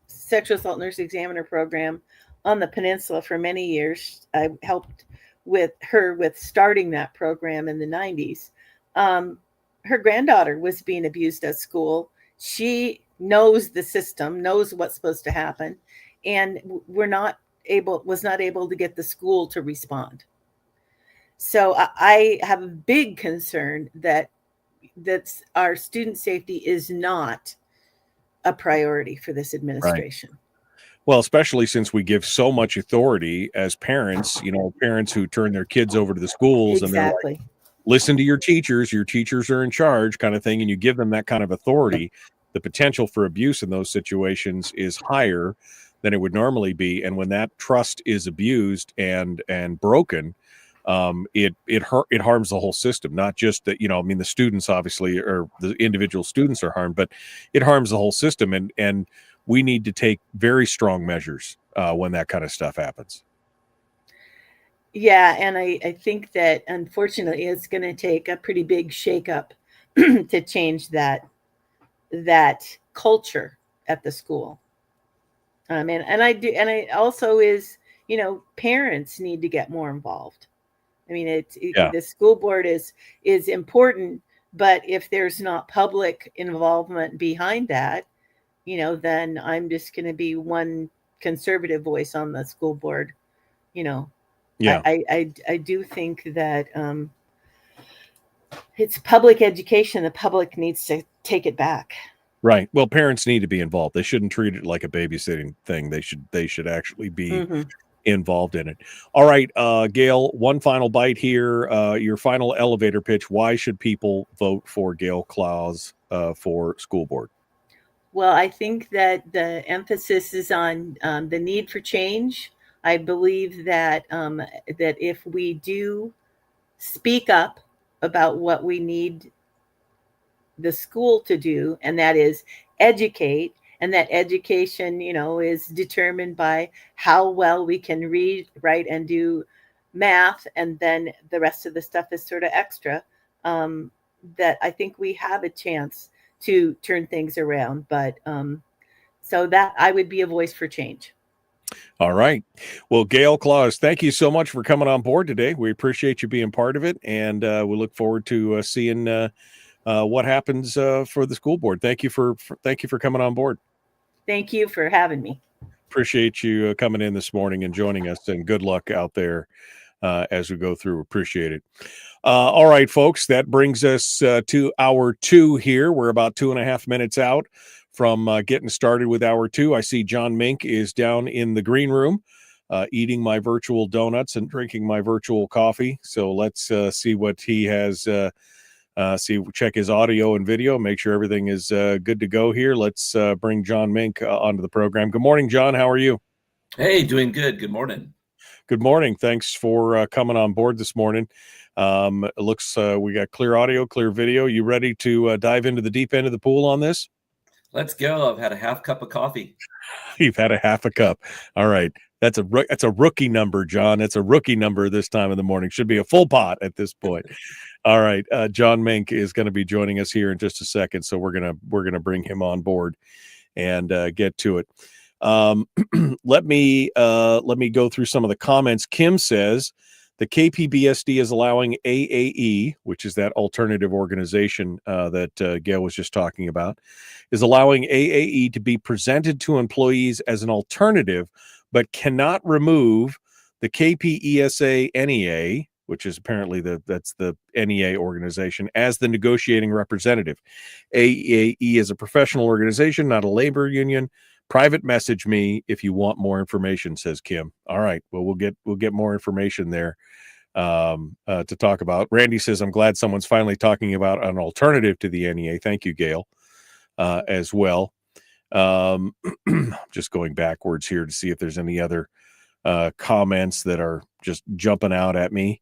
sexual assault nurse examiner program on the peninsula for many years. I helped with her with starting that program in the 90s. Her granddaughter was being abused at school. She knows the system, knows what's supposed to happen, and was not able to get the school to respond. So I have a big concern that our student safety is not a priority for this administration. Right. Well, especially since we give so much authority as parents, parents who turn their kids over to the schools and they're like, listen to your teachers are in charge kind of thing. And you give them that kind of authority. The potential for abuse in those situations is higher than it would normally be. And when that trust is abused and broken, it harms the whole system. Not just that, the students obviously, or the individual students are harmed, but it harms the whole system. And we need to take very strong measures when that kind of stuff happens. Yeah, and I think that unfortunately it's going to take a pretty big shakeup to change that culture at the school. And also is, parents need to get more involved. I mean, the school board is important, but if there's not public involvement behind that, then I'm just going to be one conservative voice on the school board. Yeah, I do think that it's public education. The public needs to take it back. Right. Well, parents need to be involved. They shouldn't treat it like a babysitting thing. They should actually be involved in it. All right, Gayle, one final bite here. Your final elevator pitch. Why should people vote for Gayle Claus for school board? Well, I think that the emphasis is on the need for change. I believe that that if we do speak up about what we need the school to do, and that is educate, and that education, is determined by how well we can read, write, and do math, and then the rest of the stuff is sort of extra, that I think we have a chance to turn things around. But so that I would be a voice for change. All right. Well, Gayle Claus, thank you so much for coming on board today. We appreciate you being part of it, and we look forward to seeing what happens for the school board. Thank you for coming on board. Thank you for having me. Appreciate you coming in this morning and joining us, and good luck out there as we go through. Appreciate it. All right, folks, that brings us to hour two here. We're about 2.5 minutes out from getting started with hour 2. I see John Mink is down in the green room eating my virtual donuts and drinking my virtual coffee. So let's see what he has. Check his audio and video, make sure everything is good to go here. Let's bring John Mink onto the program. Good morning, John. How are you? Hey, doing good. Good morning. Good morning. Thanks for coming on board this morning. It looks we got clear audio, clear video. You ready to dive into the deep end of the pool on this? Let's go. I've had a half cup of coffee. You've had a half a cup. All right. That's a rookie number, John. That's a rookie number this time of the morning. Should be a full pot at this point. All right. John Mink is going to be joining us here in just a second. So we're gonna bring him on board and get to it. Let me go through some of the comments. Kim says the KPBSD is allowing AAE, which is that alternative organization that Gayle was just talking about, is allowing AAE to be presented to employees as an alternative, but cannot remove the KPESA NEA, which is apparently that's the NEA organization, as the negotiating representative. AAE is a professional organization, not a labor union. Private message me if you want more information, says Kim. All right. Well, we'll get more information there to talk about. Randy says, I'm glad someone's finally talking about an alternative to the NEA. Thank you, Gayle, as well. Just going backwards here to see if there's any other comments that are just jumping out at me.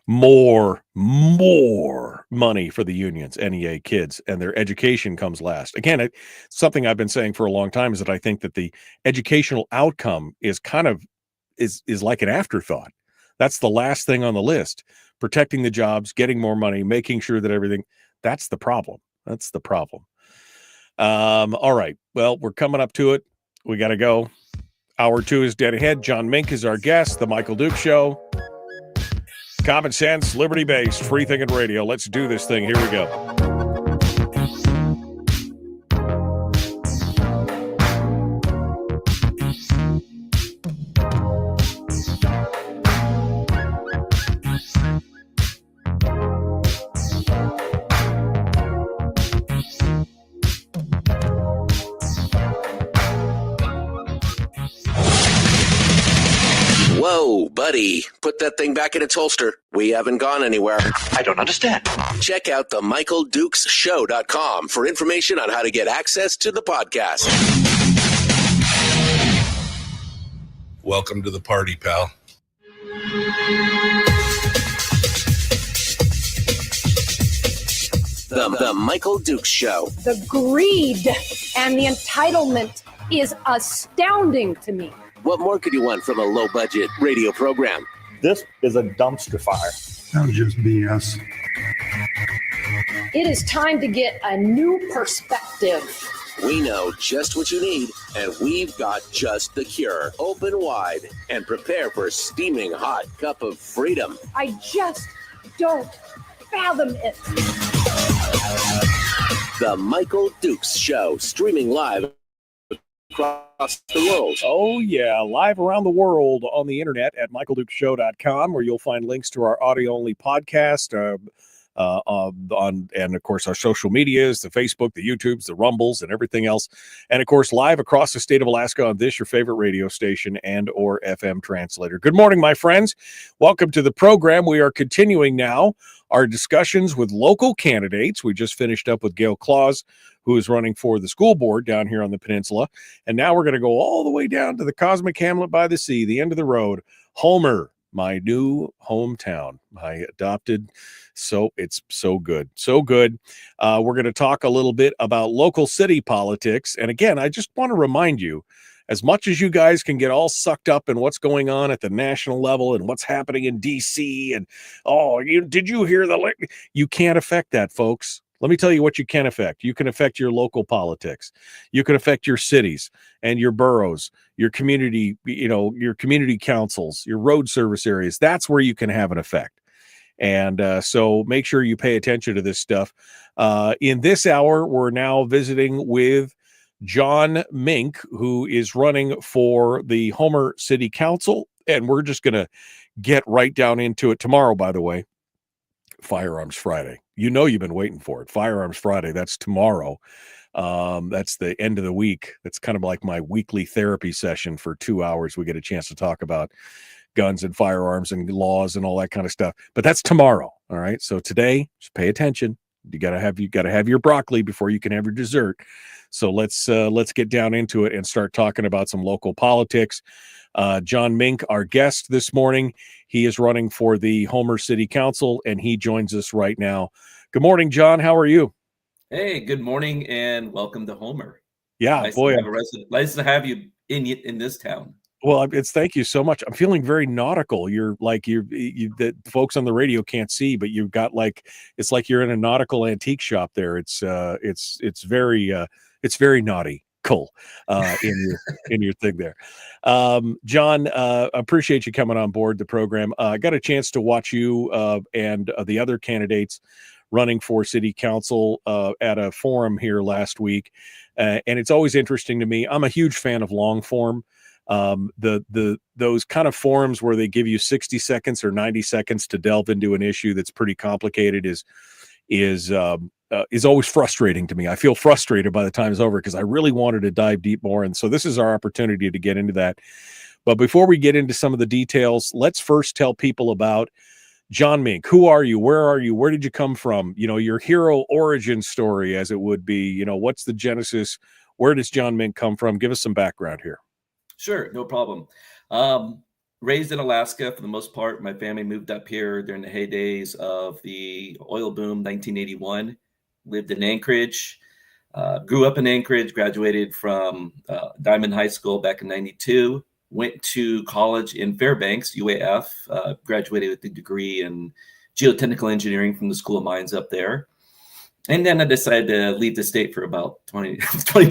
More money for the unions, NEA kids, and their education comes last. Again, something I've been saying for a long time is that I think that the educational outcome is kind of is like an afterthought. That's the last thing on the list. Protecting the jobs, getting more money, making sure that everything, that's the problem. That's the problem. All right. Well, we're coming up to it. We got to go. Hour 2 is dead ahead. John Mink is our guest, The Michael Duke Show. Common sense, liberty-based, free-thinking radio. Let's do this thing. Here we go. Whoa, buddy. Put that thing back in its holster. We haven't gone anywhere. I don't understand. Check out the MichaelDukesShow.com for information on how to get access to the podcast. Welcome to the party, pal. The Michael Dukes Show. The greed and the entitlement is astounding to me. What more could you want from a low-budget radio program? This is a dumpster fire. That was just BS. It is time to get a new perspective. We know just what you need, and we've got just the cure. Open wide and prepare for a steaming hot cup of freedom. I just don't fathom it. The Michael Dukes Show, streaming live across the world. Oh, yeah. Live around the world on the internet at michaeldukeshow.com, where you'll find links to our audio-only podcast, and of course our social medias, the Facebook, the YouTubes, the Rumbles, and everything else. And of course, live across the state of Alaska on this, your favorite radio station and or FM translator. Good morning, my friends. Welcome to the program. We are continuing now our discussions with local candidates. We just finished up with Gayle Claus, who is running for the school board down here on the peninsula. And now we're going to go all the way down to the cosmic hamlet by the sea, the end of the road, Homer, my new hometown, my adopted. So it's so good. So good. We're going to talk a little bit about local city politics. And again, I just want to remind you, as much as you guys can get all sucked up in what's going on at the national level and what's happening in DC and, did you hear you can't affect that, folks. Let me tell you what you can affect. You can affect your local politics. You can affect your cities and your boroughs, your community, your community councils, your road service areas. That's where you can have an effect. And so make sure you pay attention to this stuff. In this hour, we're now visiting with John Mink, who is running for the Homer City Council. And we're just going to get right down into it tomorrow, by the way. Firearms Friday. You know, you've been waiting for it. Firearms Friday. That's tomorrow. That's the end of the week. That's kind of like my weekly therapy session for 2 hours. We get a chance to talk about guns and firearms and laws and all that kind of stuff. But that's tomorrow. All right. So today, just pay attention. You gotta have your broccoli before you can have your dessert. So let's get down into it and start talking about some local politics. John Mink, our guest this morning, he is running for the Homer City Council, and he joins us right now. Good morning, John. How are you? Hey, good morning and welcome to Homer. Yeah, Nice boy. nice to have you in this town. Well, thank you so much. I'm feeling very nautical. You're like you that folks on the radio can't see, but you've got it's like you're in a nautical antique shop there. It's very nautical in your thing there. John, appreciate you coming on board the program. I got a chance to watch you and the other candidates running for city council at a forum here last week, and it's always interesting to me. I'm a huge fan of long form. Those kind of forums where they give you 60 seconds or 90 seconds to delve into an issue that's pretty complicated is always frustrating to me. I feel frustrated by the time it's over because I really wanted to dive deep more. And so this is our opportunity to get into that. But before we get into some of the details, let's first tell people about John Mink. Who are you? Where are you? Where did you come from? You know, your hero origin story, as it would be. You know, what's the genesis? Where does John Mink come from? Give us some background here. Sure, no problem. Raised in Alaska for the most part. My family moved up here during the heydays of the oil boom, 1981. Lived in Anchorage, grew up in Anchorage, graduated from Diamond High School back in 92. Went to college in Fairbanks, UAF, graduated with a degree in geotechnical engineering from the School of Mines up there. And then I decided to leave the state for about 20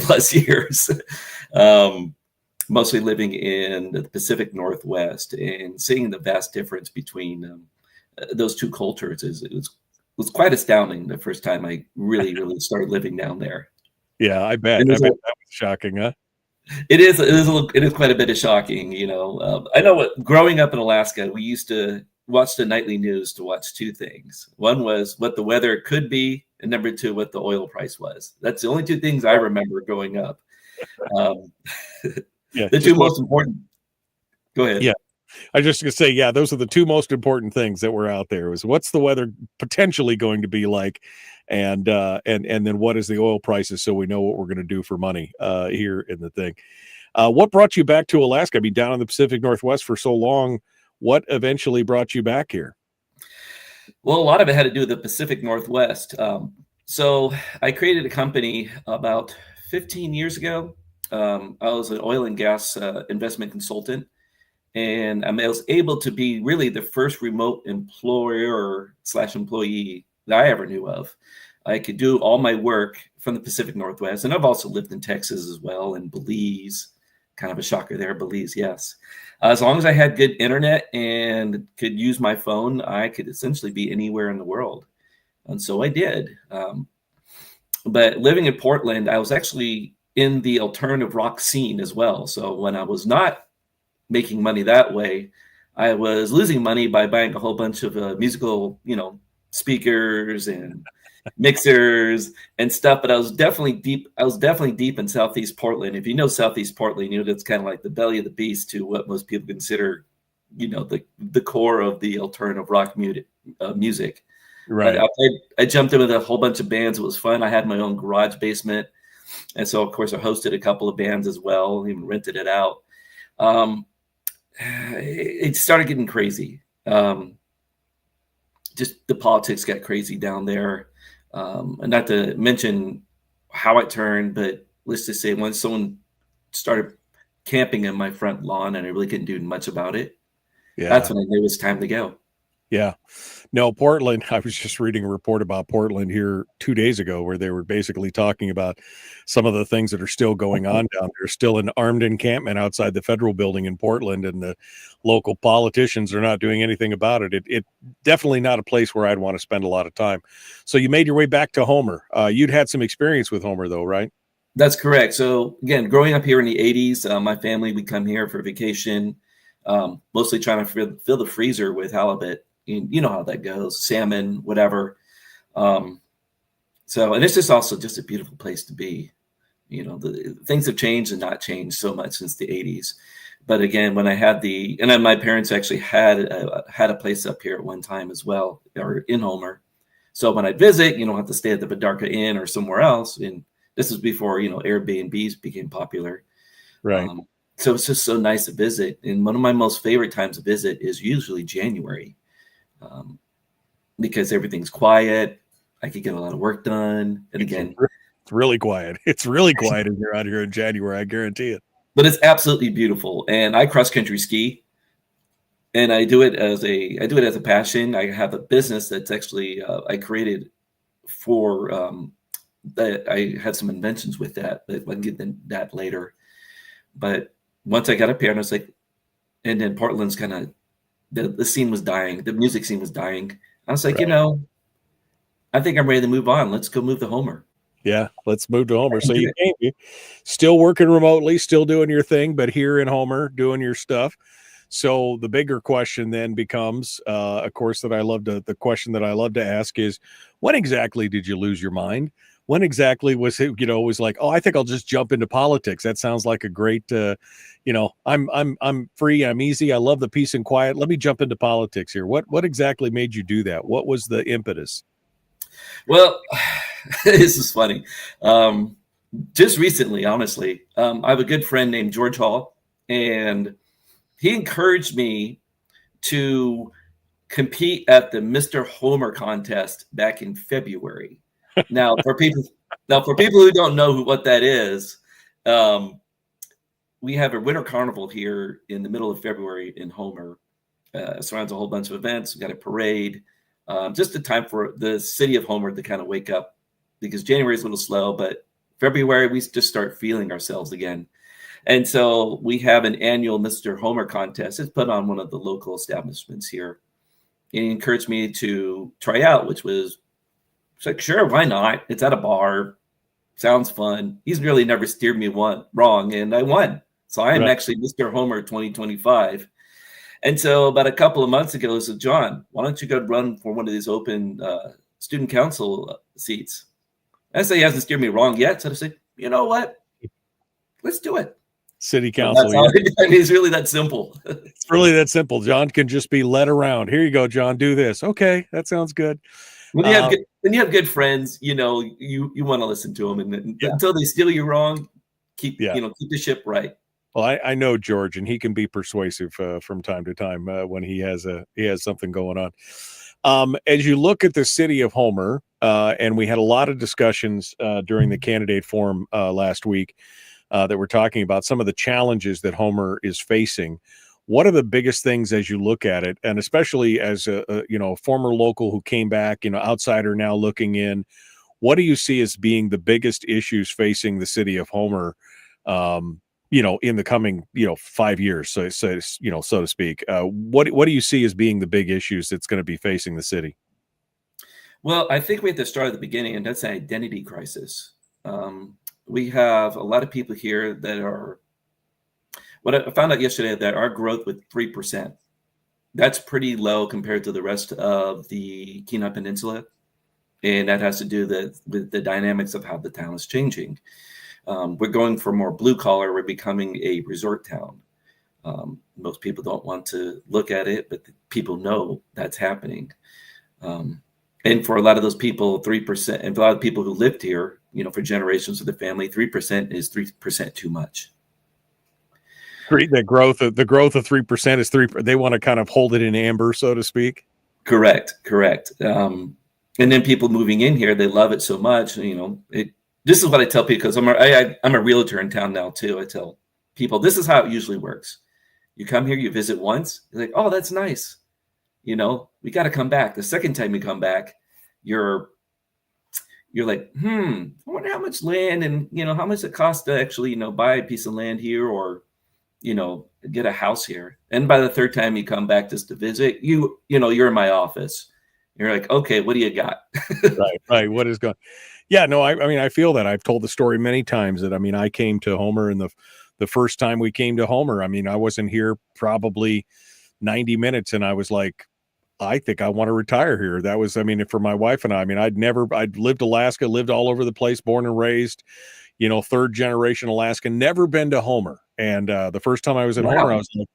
plus years. Mostly living in the Pacific Northwest and seeing the vast difference between those two cultures it was quite astounding the first time I really started living down there. Yeah, I bet that was shocking, huh? It is quite a bit of shocking, you know. I know growing up in Alaska, we used to watch the nightly news to watch two things. One was what the weather could be, and number two, what the oil price was. That's the only two things I remember growing up. Yeah, the two most important. Go ahead. Yeah, I just gonna say, yeah, those are the two most important things that were out there. Was what's the weather potentially going to be like, and then what is the oil prices, so we know what we're going to do for money here in the thing. What brought you back to Alaska? I mean, down in the Pacific Northwest for so long. What eventually brought you back here? Well, a lot of it had to do with the Pacific Northwest. So I created a company about 15 years ago. I was an oil and gas investment consultant, and I was able to be really the first remote employer/employee that I ever knew of. I could do all my work from the Pacific Northwest, and I've also lived in Texas as well, and Belize. Kind of a shocker there, Belize, yes. As long as I had good internet and could use my phone, I could essentially be anywhere in the world. And so I did. But living in Portland, I was actually in the alternative rock scene as well. So when I was not making money that way, I was losing money by buying a whole bunch of musical, speakers and mixers and stuff. But I was definitely deep in Southeast Portland. If you know Southeast Portland, that's kind of like the belly of the beast to what most people consider, the core of the alternative rock music. Right. I jumped in with a whole bunch of bands. It was fun. I had my own garage basement. And so, of course, I hosted a couple of bands as well, even rented it out. It started getting crazy. Just the politics got crazy down there. And not to mention how it turned, but let's just say when someone started camping in my front lawn and I really couldn't do much about it, that's when I knew it was time to go. Yeah. No, Portland, I was just reading a report about Portland here 2 days ago where they were basically talking about some of the things that are still going on down there. Still an armed encampment outside the federal building in Portland, and the local politicians are not doing anything about it. It definitely not a place where I'd want to spend a lot of time. So you made your way back to Homer. You'd had some experience with Homer though, right? That's correct. So again, growing up here in the 80s, my family would come here for vacation, mostly trying to fill the freezer with halibut. You know how that goes, salmon, whatever. So, and it's just also just a beautiful place to be. You know, the things have changed and not changed so much since the 80s. But again, when I had and then my parents actually had a place up here at one time as well, or in Homer. So when I visit, you don't have to stay at the Vidarka Inn or somewhere else. And this is before, Airbnbs became popular. Right. So it's just so nice to visit. And one of my most favorite times to visit is usually January, because everything's quiet. I could get a lot of work done. And again, it's really quiet. It's really quiet if you're out here in January. I guarantee it. But it's absolutely beautiful. And I cross country ski, and I do it as a passion. I have a business that's actually I created for that. I had some inventions with that, but I can get into that later. But once I got up here, and I was like, and then Portland's kind of the scene was dying. The music scene was dying. I was like, Right. I think I'm ready to move on. Let's go move to Homer. Yeah, let's move to Homer. So you still working remotely, still doing your thing, but here in Homer doing your stuff. So the bigger question then becomes, of course, the question that I love to ask is, when exactly did you lose your mind? When exactly was it, was like, oh, I think I'll just jump into politics. That sounds like a great, I'm free, I'm easy, I love the peace and quiet. Let me jump into politics here. What exactly made you do that? What was the impetus? Well, this is funny. Just recently, honestly, I have a good friend named George Hall, and he encouraged me to compete at the Mr. Homer contest back in February. Now, for people who don't know what that is, we have a winter carnival here in the middle of February in Homer. Surrounds a whole bunch of events. We got a parade. Just a time for the city of Homer to kind of wake up, because January is a little slow, but February we just start feeling ourselves again. And so we have an annual Mr. Homer contest. It's put on one of the local establishments here. And he encouraged me to try out, which was like, sure, why not? It's at a bar. Sounds fun. He's really never steered me wrong, and I won. So I am actually Mr. Homer 2025. And so about a couple of months ago, I said, John, why don't you go run for one of these open student council seats? I say he hasn't steered me wrong yet. So I said, you know what? Let's do it. City council. It's really that simple. It's really that simple. John can just be led around. Here you go, John. Do this. Okay, that sounds good. When you have good friends, you want to listen to them, and until they steal you wrong, keep the ship right. Well, I know George, and he can be persuasive from time to time when he has something going on. As you look at the city of Homer, and we had a lot of discussions during the candidate forum last week that were talking about some of the challenges that Homer is facing. What are the biggest things as you look at it, and especially as a former local who came back, outsider now looking in? What do you see as being the biggest issues facing the city of Homer? In the coming, 5 years, so to speak. What do you see as being the big issues that's going to be facing the city? Well, I think we have to start at the beginning, and that's an identity crisis. We have a lot of people here that are, what I found out yesterday, that our growth with 3%, that's pretty low compared to the rest of the Kenai Peninsula. And that has to do with the dynamics of how the town is changing. We're going for more blue collar. We're becoming a resort town. Most people don't want to look at it, but people know that's happening. And for a lot of those people, 3%, and a lot of people who lived here, for generations of the family, 3% is 3% too much. The growth of 3% is 3%. They want to kind of hold it in amber, so to speak. Correct. And then people moving in here, they love it so much. This is what I tell people, because I'm a realtor in town now too. I tell people, this is how it usually works. You come here, you visit once, you're like, oh, that's nice. We got to come back. The second time you come back, you're like, I wonder how much land and, how much it costs to actually, buy a piece of land here or, get a house here. And by the third time you come back just to visit, you're in my office. You're like, okay, what do you got? Right. What is going? Yeah, no, I feel that. I've told the story many times that, I came to Homer, and the first time we came to Homer, I wasn't here probably 90 minutes, and I was like, I think I want to retire here. That was, I mean, for my wife and I'd lived Alaska, lived all over the place, born and raised, third generation Alaska, never been to Homer. And the first time I was in Homer, I was like,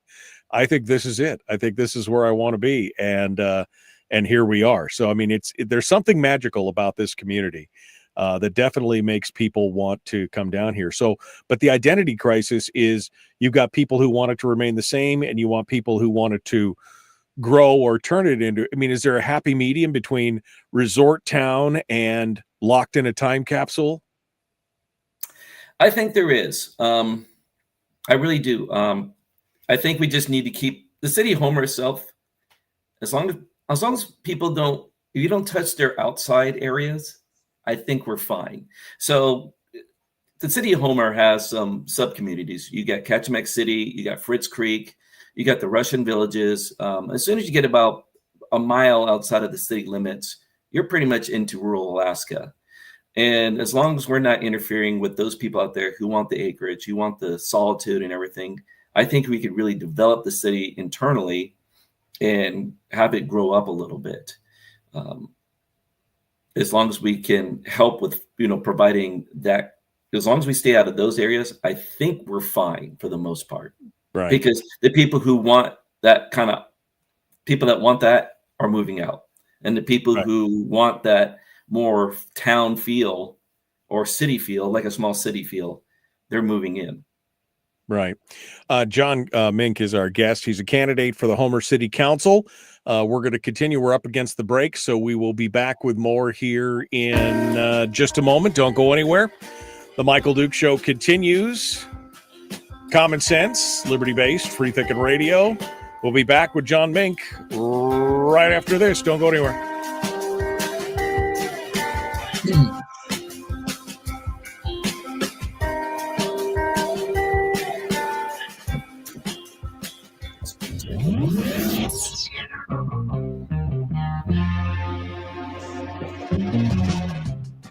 I think this is it. I think this is where I want to be. And here we are. So, I mean, there's something magical about this community that definitely makes people want to come down here. So, but the identity crisis is you've got people who want it to remain the same, and you want people who want it to grow or turn it into, I mean, is there a happy medium between resort town and locked in a time capsule? I think there is. I really do. I think we just need to keep the city of Homer itself, as long as people if you don't touch their outside areas, I think we're fine. So the city of Homer has some sub-communities. You got Kachemak City, you got Fritz Creek, you got the Russian villages. As soon as you get about a mile outside of the city limits, you're pretty much into rural Alaska. And as long as we're not interfering with those people out there who want the acreage, who want the solitude and everything, I think we could really develop the city internally and have it grow up a little bit. As long as we can help with, providing that, as long as we stay out of those areas, I think we're fine for the most part. Right. Because the people who want that are moving out. And the people who want that more town feel or city feel, like a small city feel, they're moving in. Right. John Mink is our guest. He's a candidate for the Homer City Council. We're going to continue. We're up against the break, so we will be back with more here in just a moment. Don't go anywhere. The Michael Duke Show continues. Common sense, liberty-based, free thinking radio. We'll be back with John Mink right after this. Don't go anywhere.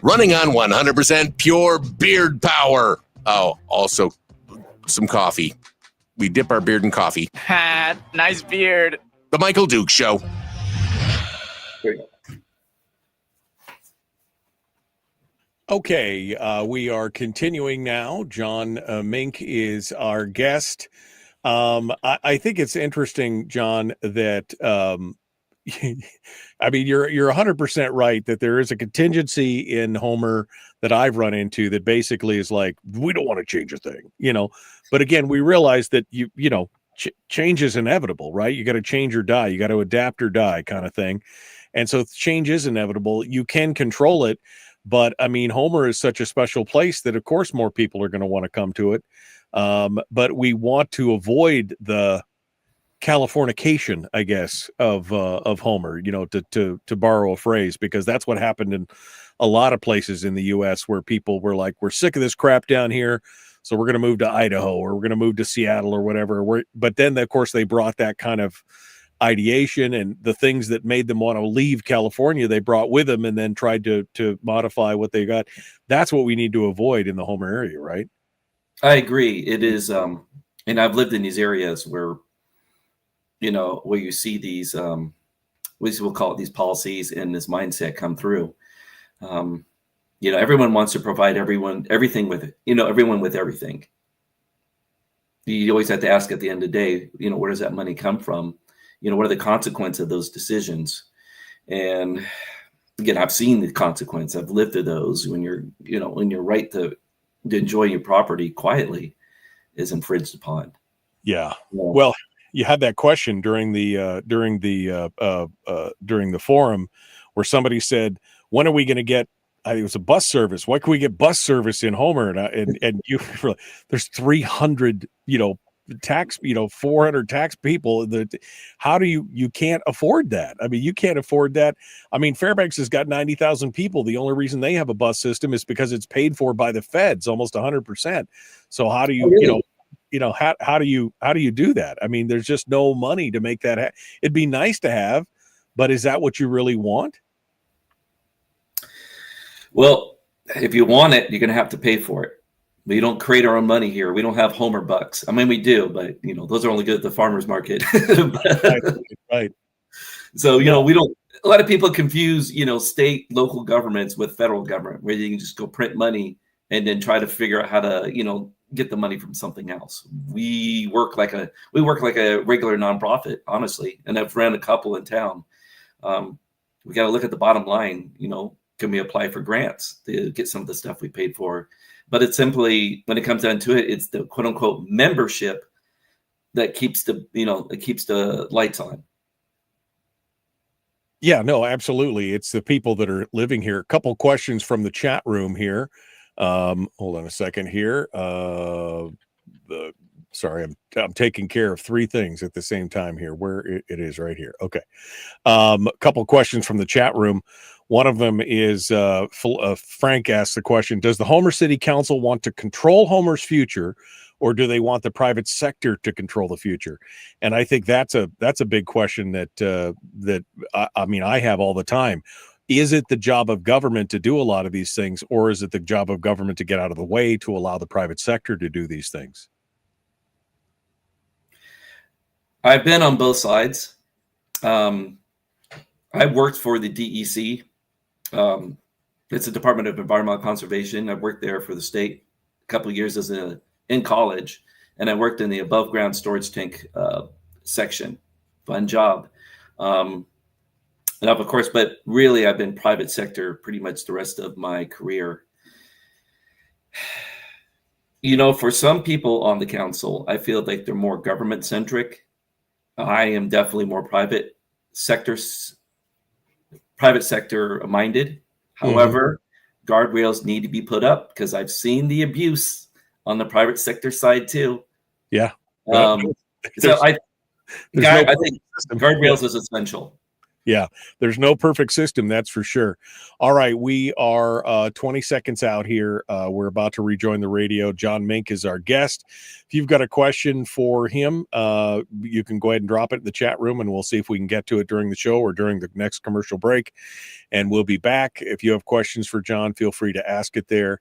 Running on 100% pure beard power. Oh, also some coffee. We dip our beard in coffee. Ha, nice beard. The Michael Duke Show. Okay, we are continuing now. John Mink is our guest. I think it's interesting, John, that I mean, you're 100% right that there is a contingency in Homer that I've run into that basically is like, we don't want to change a thing, But again, we realize that change is inevitable, right? You got to change or die. You got to adapt or die, kind of thing. And so change is inevitable. You can control it, but I mean, Homer is such a special place that, of course, more people are going to want to come to it. But we want to avoid the Californication, I guess, of Homer, to borrow a phrase, because that's what happened in a lot of places in the U.S. where people were like, we're sick of this crap down here, so we're going to move to Idaho or we're going to move to Seattle or whatever. But then, of course, they brought that kind of ideation and the things that made them want to leave California, they brought with them and then tried to modify what they got. That's what we need to avoid in the Homer area, right? I agree. It is, and I've lived in these areas where where you see these, we'll call it these policies and this mindset come through. Everyone wants to provide everything with, everyone with everything. You always have to ask at the end of the day, where does that money come from? What are the consequences of those decisions? And again, I've seen the consequence. I've lived through those when your right to enjoy your property quietly is infringed upon. Yeah. Well, you had that question during the forum where somebody said, when are we going to get, I think it was a bus service. Why can we get bus service in Homer? And you, there's 300, 400 tax people. How do you can't afford that? I mean, you can't afford that. I mean, Fairbanks has got 90,000 people. The only reason they have a bus system is because it's paid for by the feds, almost 100%. So how do you, how do you do that? I mean, there's just no money to make that. It'd be nice to have, but is that what you really want? Well, if you want it, you're going to have to pay for it. We don't create our own money here. We don't have Homer bucks. I mean, we do, but those are only good at the farmer's market. Right. So, we don't, a lot of people confuse, state, local governments with federal government, where you can just go print money and then try to figure out how to, get the money from something else. We work like a regular nonprofit, honestly. And I've ran a couple in town. We got to look at the bottom line, can we apply for grants to get some of the stuff we paid for? But it's simply, when it comes down to it, it's the quote unquote membership that keeps the lights on. Yeah, no, absolutely. It's the people that are living here. A couple questions from the chat room here. Hold on a second here. Sorry, I'm taking care of three things at the same time here. Where it is right here. Okay. A couple questions from the chat room. One of them is Frank asked the question: does the Homer City Council want to control Homer's future, or do they want the private sector to control the future? And I think that's a big question that I have all the time. Is it the job of government to do a lot of these things, or is it the job of government to get out of the way to allow the private sector to do these things? I've been on both sides. I worked for the DEC. It's the Department of Environmental Conservation. I worked there for the state a couple of years in college, and I worked in the above ground storage tank section. Fun job. And of course, but really, I've been private sector pretty much the rest of my career. For some people on the council, I feel like they're more government centric. I am definitely more private sector minded. However, guardrails need to be put up, because I've seen the abuse on the private sector side too. Yeah. So I think guardrails is essential. Yeah, there's no perfect system, that's for sure. All right, we are 20 seconds out here. We're about to rejoin the radio. John Mink is our guest. If you've got a question for him, you can go ahead and drop it in the chat room, and we'll see if we can get to it during the show or during the next commercial break. And we'll be back. If you have questions for John, feel free to ask it there.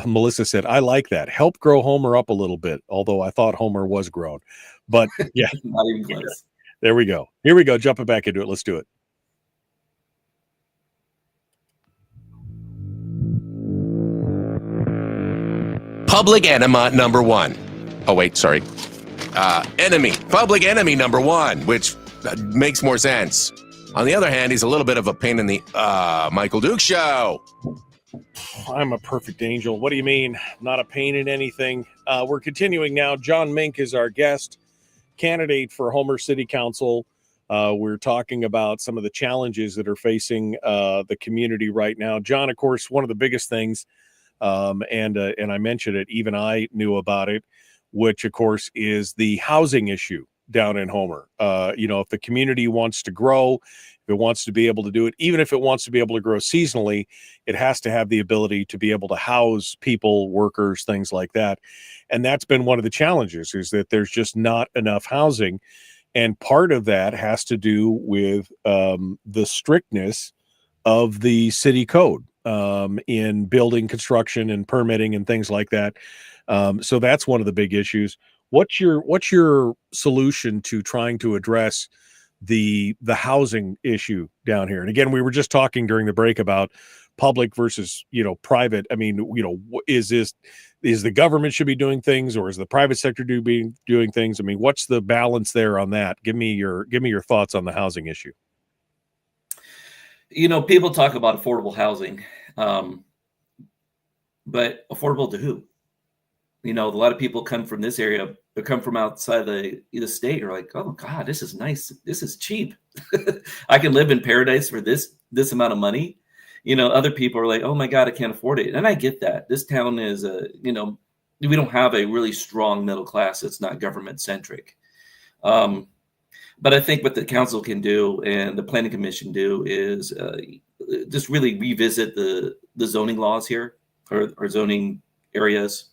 Melissa said, I like that. Help grow Homer up a little bit, although I thought Homer was grown. But yeah. Not even close. There we go. Here we go. Jumping back into it. Let's do it. Public enema number one. Oh, wait, sorry. Enemy. Public enemy number one, which makes more sense. On the other hand, he's a little bit of a pain in the Michael Duke show. I'm a perfect angel. What do you mean? Not a pain in anything. We're continuing now. John Mink is our guest. Candidate for Homer City Council. We're talking about some of the challenges that are facing the community right now. John, of course, one of the biggest things, and I mentioned it, even I knew about it, which of course is the housing issue down in Homer. If the community wants to grow, if it wants to be able to do it, even if it wants to be able to grow seasonally, it has to have the ability to be able to house people, workers, things like that. And that's been one of the challenges, is that there's just not enough housing. And part of that has to do with the strictness of the city code in building construction and permitting and things like that. So that's one of the big issues. What's your solution to trying to address the housing issue down here? And again, we were just talking during the break about public versus private. I mean, is the government should be doing things, or is the private sector doing things? I mean, what's the balance there on that? Give me your thoughts on the housing issue. People talk about affordable housing, but affordable to who? A lot of people come from this area, or come from outside the state, are like, oh God, this is nice. This is cheap. I can live in paradise for this amount of money. Other people are like, oh my God, I can't afford it. And I get that. This town is we don't have a really strong middle class. It's not government centric. But I think what the council can do and the planning commission do is just really revisit the zoning laws here, or zoning areas,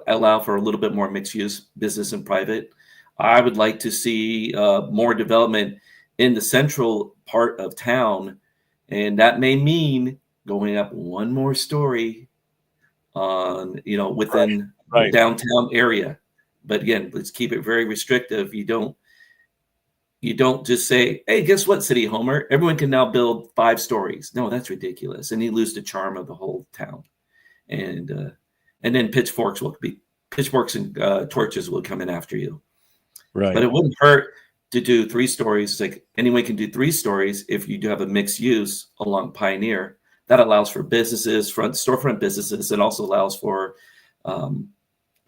allow for a little bit more mixed use, business and private. I would like to see more development in the central part of town. And that may mean going up one more story on, within the downtown area. But again, let's keep it very restrictive. You You don't just say, hey, guess what, City Homer? Everyone can now build 5 stories. No, that's ridiculous. And you lose the charm of the whole town. And then pitchforks and torches will come in after you. Right. But it wouldn't hurt to do 3 stories. It's like anyone can do 3 stories if you do have a mixed use along Pioneer. That allows for businesses, storefront businesses. It also allows for,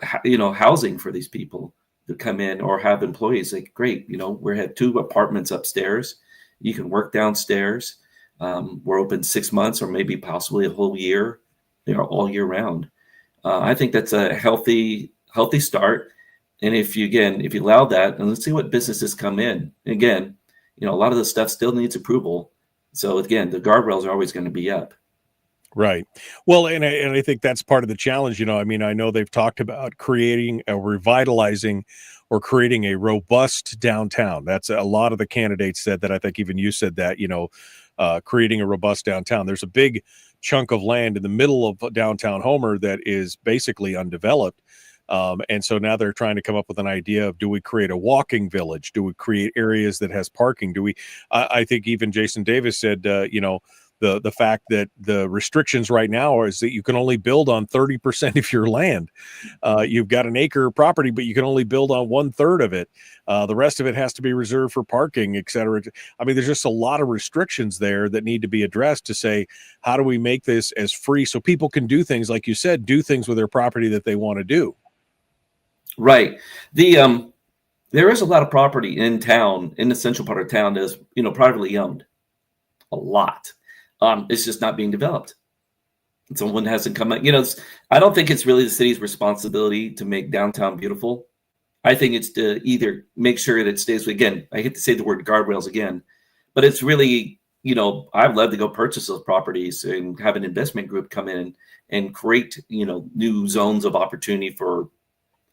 housing for these people to come in or have employees. Like, great, we have 2 apartments upstairs. You can work downstairs. We're open 6 months or maybe possibly a whole year, all year round. I think that's a healthy start. And if you allow that, and let's see what businesses come in. And again, a lot of the stuff still needs approval. So again, the guardrails are always going to be up. Right. Well, and I think that's part of the challenge. I know they've talked about creating a revitalizing or creating a robust downtown. That's a lot of the candidates said that. I think even you said that, creating a robust downtown. There's a big chunk of land in the middle of downtown Homer that is basically undeveloped. And so now they're trying to come up with an idea of, do we create a walking village? Do we create areas that has parking? I think even Jason Davis said, the fact that the restrictions right now is that you can only build on 30% of your land. You've got an acre property, but you can only build on 1/3 of it. The rest of it has to be reserved for parking, et cetera. I mean, there's just a lot of restrictions there that need to be addressed to say, how do we make this as free so people can do things, like you said, do things with their property that they want to do? Right. There is a lot of property in town, in the central part of town, that's privately owned. A lot. It's just not being developed. Someone hasn't come out. I don't think it's really the city's responsibility to make downtown beautiful. I think it's to either make sure that it stays. Again, I hate to say the word guardrails again, but it's really, I'd love to go purchase those properties and have an investment group come in and create, new zones of opportunity for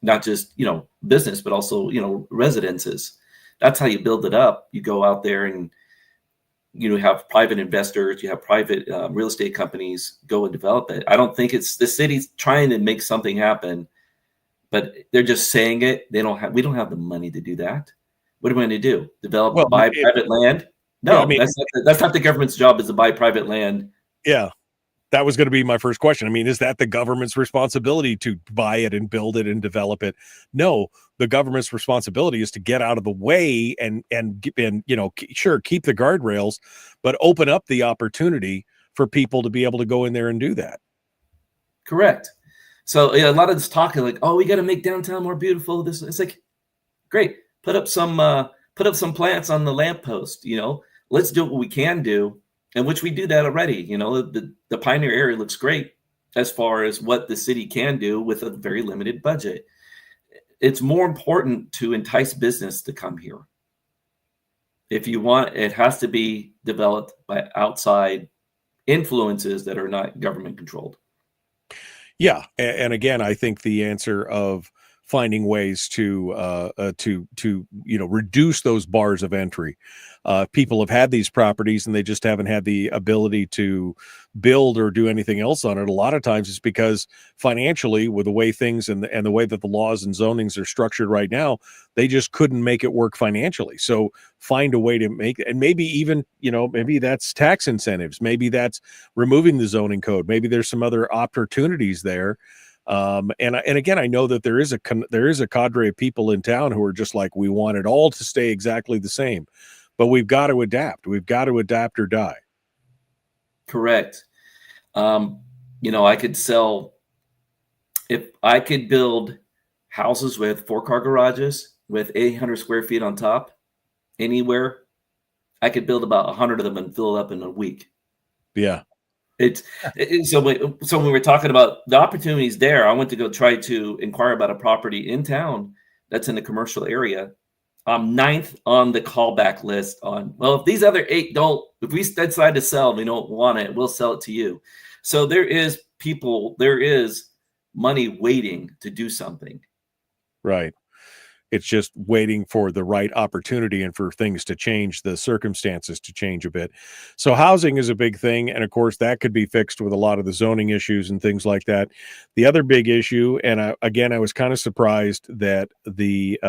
not just, business, but also, residences. That's how you build it up. You go out there and, have private investors, you have private real estate companies go and develop it. I don't think it's the city's trying to make something happen, but they're just saying it. We don't have the money to do that. What are we going to do? Buy private land? No, yeah, that's not the government's job, is to buy private land. Yeah. That was going to be my first question. I mean, is that the government's responsibility to buy it and build it and develop it? No, the government's responsibility is to get out of the way and sure, keep the guardrails, but open up the opportunity for people to be able to go in there and do that. Correct. So a lot of this talk like, oh, we got to make downtown more beautiful. It's like, great. Put up some plants on the lamppost. Let's do what we can do. And which we do that already. The Pioneer area looks great as far as what the city can do with a very limited budget. It's more important to entice business to come here. If you want, it has to be developed by outside influences that are not government controlled. Yeah. And again, I think the answer of finding ways to reduce those bars of entry. People have had these properties and they just haven't had the ability to build or do anything else on it. A lot of times it's because financially, with the way things and the way that the laws and zonings are structured right now, they just couldn't make it work financially. So find a way to make it. And maybe even, maybe that's tax incentives. Maybe that's removing the zoning code. Maybe there's some other opportunities there. And again, I know that there is a cadre of people in town who are just like, we want it all to stay exactly the same, but we've got to adapt. We've got to adapt or die. Correct. I could if I could build houses with 4-car garages with 800 square feet on top anywhere, I could build about 100 of them and fill it up in a week. Yeah. So when we were talking about the opportunities there, I went to go try to inquire about a property in town that's in the commercial area. I'm 9th on the callback list if these other 8 if we decide to sell, we don't want it, we'll sell it to you. So there is money waiting to do something. Right. It's just waiting for the right opportunity and for things to change, the circumstances to change a bit. So housing is a big thing. And of course, that could be fixed with a lot of the zoning issues and things like that. The other big issue, and I was kind of surprised that the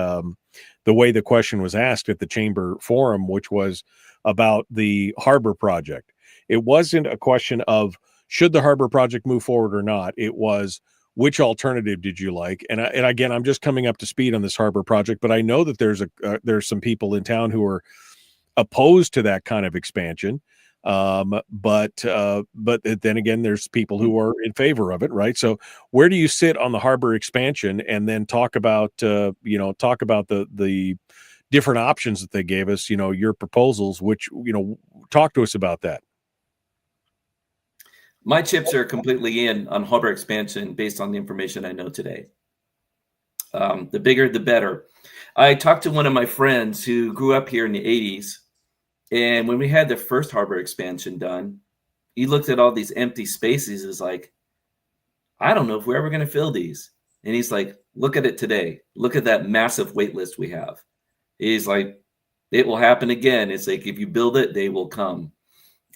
the way the question was asked at the chamber forum, which was about the harbor project. It wasn't a question of should the harbor project move forward or not. It was, which alternative did you like? And again, I'm just coming up to speed on this harbor project, but I know that there's some people in town who are opposed to that kind of expansion. But then again, there's people who are in favor of it, right? So where do you sit on the harbor expansion, and then talk about the different options that they gave us, your proposals, which, talk to us about that. My chips are completely in on harbor expansion based on the information I know today. The bigger, the better. I talked to one of my friends who grew up here in the 80s. And when we had the first harbor expansion done, he looked at all these empty spaces. He was like, I don't know if we're ever going to fill these. And he's like, look at it today. Look at that massive wait list we have. He's like, it will happen again. It's like, if you build it, they will come.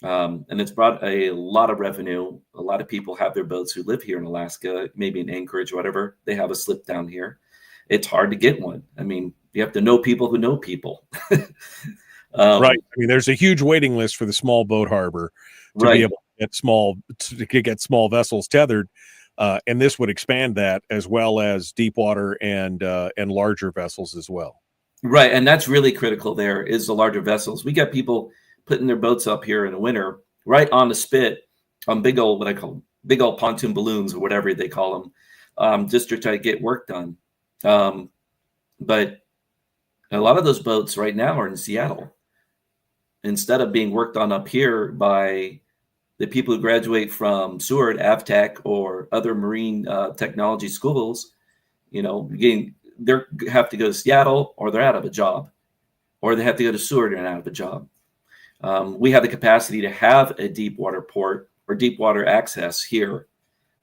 And it's brought a lot of revenue. A lot of people have their boats who live here in Alaska, maybe in Anchorage, whatever. They have a slip down here. It's hard to get one. I mean, you have to know people who know people. Right. I mean, there's a huge waiting list for the small boat harbor to be able to get small vessels tethered. And this would expand that, as well as deep water and larger vessels as well. Right. And that's really critical there, is the larger vessels. We got people putting their boats up here in the winter, right on the spit, on big old pontoon balloons, or whatever they call them, just to try to get work done. But a lot of those boats right now are in Seattle. Instead of being worked on up here by the people who graduate from Seward, AvTech, or other marine technology schools, they have to go to Seattle, or they're out of a job, or they have to go to Seward and out of a job. We have the capacity to have a deep water port or deep water access here.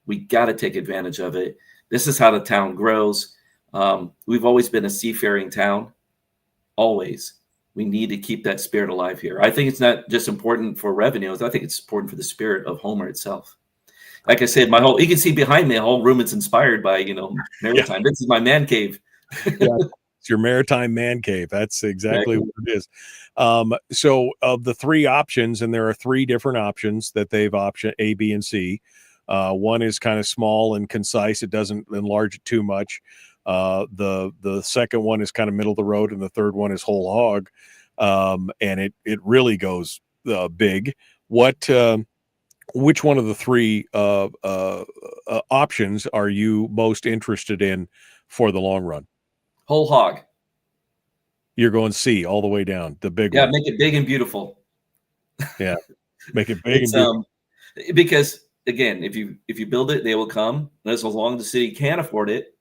We got to take advantage of it. This is how the town grows. We've always been a seafaring town, always. We need to keep that spirit alive here. I think it's not just important for revenues. I think it's important for the spirit of Homer itself. Like I said, you can see behind me, the whole room is inspired by, maritime. This is my man cave. It's your maritime man cave. That's exactly what it is. So of the three options, and there are three different options that they've optioned, A, B, and C. One is kind of small and concise. It doesn't enlarge it too much. The second one is kind of middle of the road, and the third one is whole hog. And it really goes big. Which one of the three options are you most interested in for the long run? Whole hog. You're going C all the way down, the big one. Yeah, make it big and beautiful. Yeah, make it big and beautiful. Because again, if you build it, they will come. As long as the city can afford it,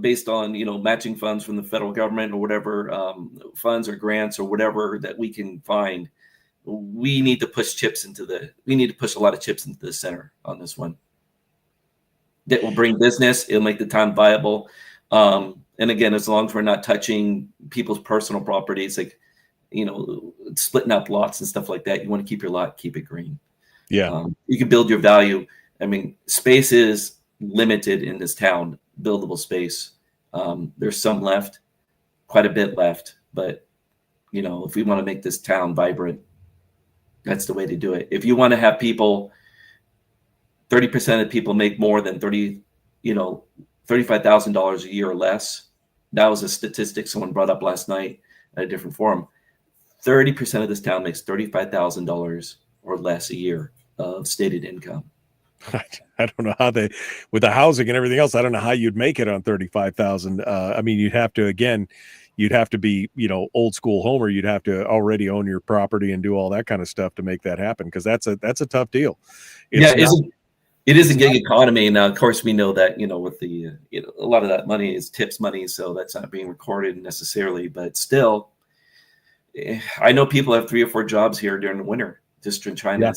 based on, matching funds from the federal government or whatever funds or grants or whatever that we can find, we need to push a lot of chips into the center on this one. That will bring business. It'll make the town viable. And again, as long as we're not touching people's personal properties, like, splitting up lots and stuff like that, you want to keep your lot, keep it green. Yeah. You can build your value. I mean, space is limited in this town, buildable space. There's some left, quite a bit left, but if we want to make this town vibrant, that's the way to do it. If you want to have people, 30% of people make more than $35,000 a year or less. That was a statistic someone brought up last night at a different forum. 30% of this town makes $35,000 or less a year of stated income. I don't know how with the housing and everything else, I don't know how you'd make it on 35,000. I mean, you'd have to be, old school Homer. You'd have to already own your property and do all that kind of stuff to make that happen. Cause that's a tough deal. It is a gig economy. Now, of course, we know that, with the, a lot of that money is tips money. So that's not being recorded necessarily, but still, I know people have 3 or 4 jobs here during the winter, just trying to,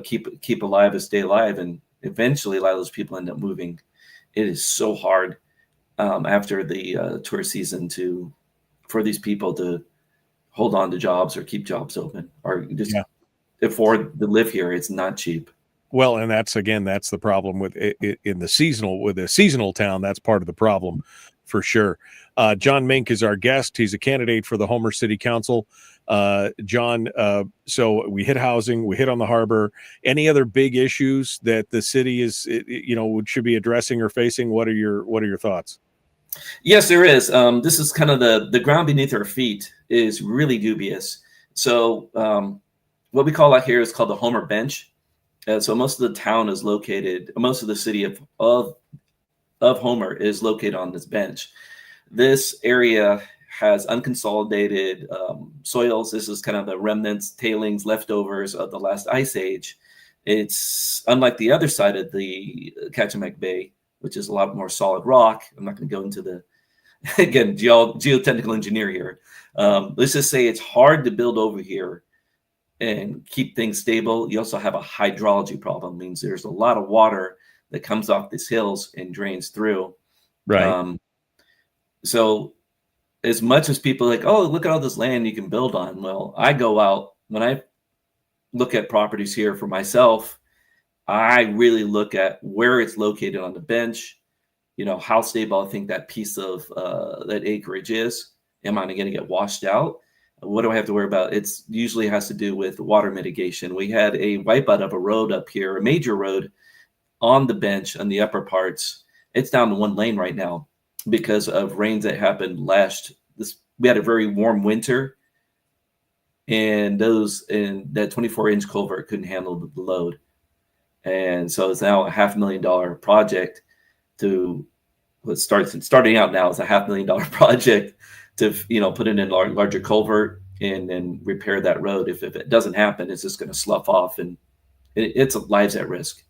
keep alive and stay alive. And eventually a lot of those people end up moving. It is so hard after the tour season for these people to hold on to jobs or keep jobs open or just afford to live here. It's not cheap. Well, and that's the problem with it in the seasonal town. That's part of the problem for sure. John Mink is our guest. He's a candidate for the Homer City Council. John, so we hit housing, we hit on the harbor. Any other big issues that the city is, should be addressing or facing? What are your thoughts? Yes, there is. This is kind of the ground beneath our feet is really dubious. So what we call out here is called the Homer Bench. So most of the town is located, most of the city of Homer is located on this bench. This area has unconsolidated soils. This is kind of the remnants, tailings, leftovers of the last ice age. It's unlike the other side of the Kachemak Bay, which is a lot more solid rock. I'm not going to go into the, again, geotechnical engineer here. Let's just say it's hard to build over here and keep things stable. You also have a hydrology problem. Means there's a lot of water that comes off these hills and drains through. Right. So as much as people are like, oh, look at all this land you can build on. Well, I go out, when I look at properties here for myself, I really look at where it's located on the bench, how stable I think that piece of that acreage is. Am I going to get washed out? What do I have to worry about? It's usually has to do with water mitigation. We had a wipeout of a road up here, a major road on the bench on the upper parts. It's down to one lane right now because of rains that happened we had a very warm winter, and that 24-inch culvert couldn't handle the load. And so it's now a $500,000 project starting out now. It's a $500,000 project to, put in a larger culvert and then repair that road. If it doesn't happen, it's just going to slough off, and it's lives at risk.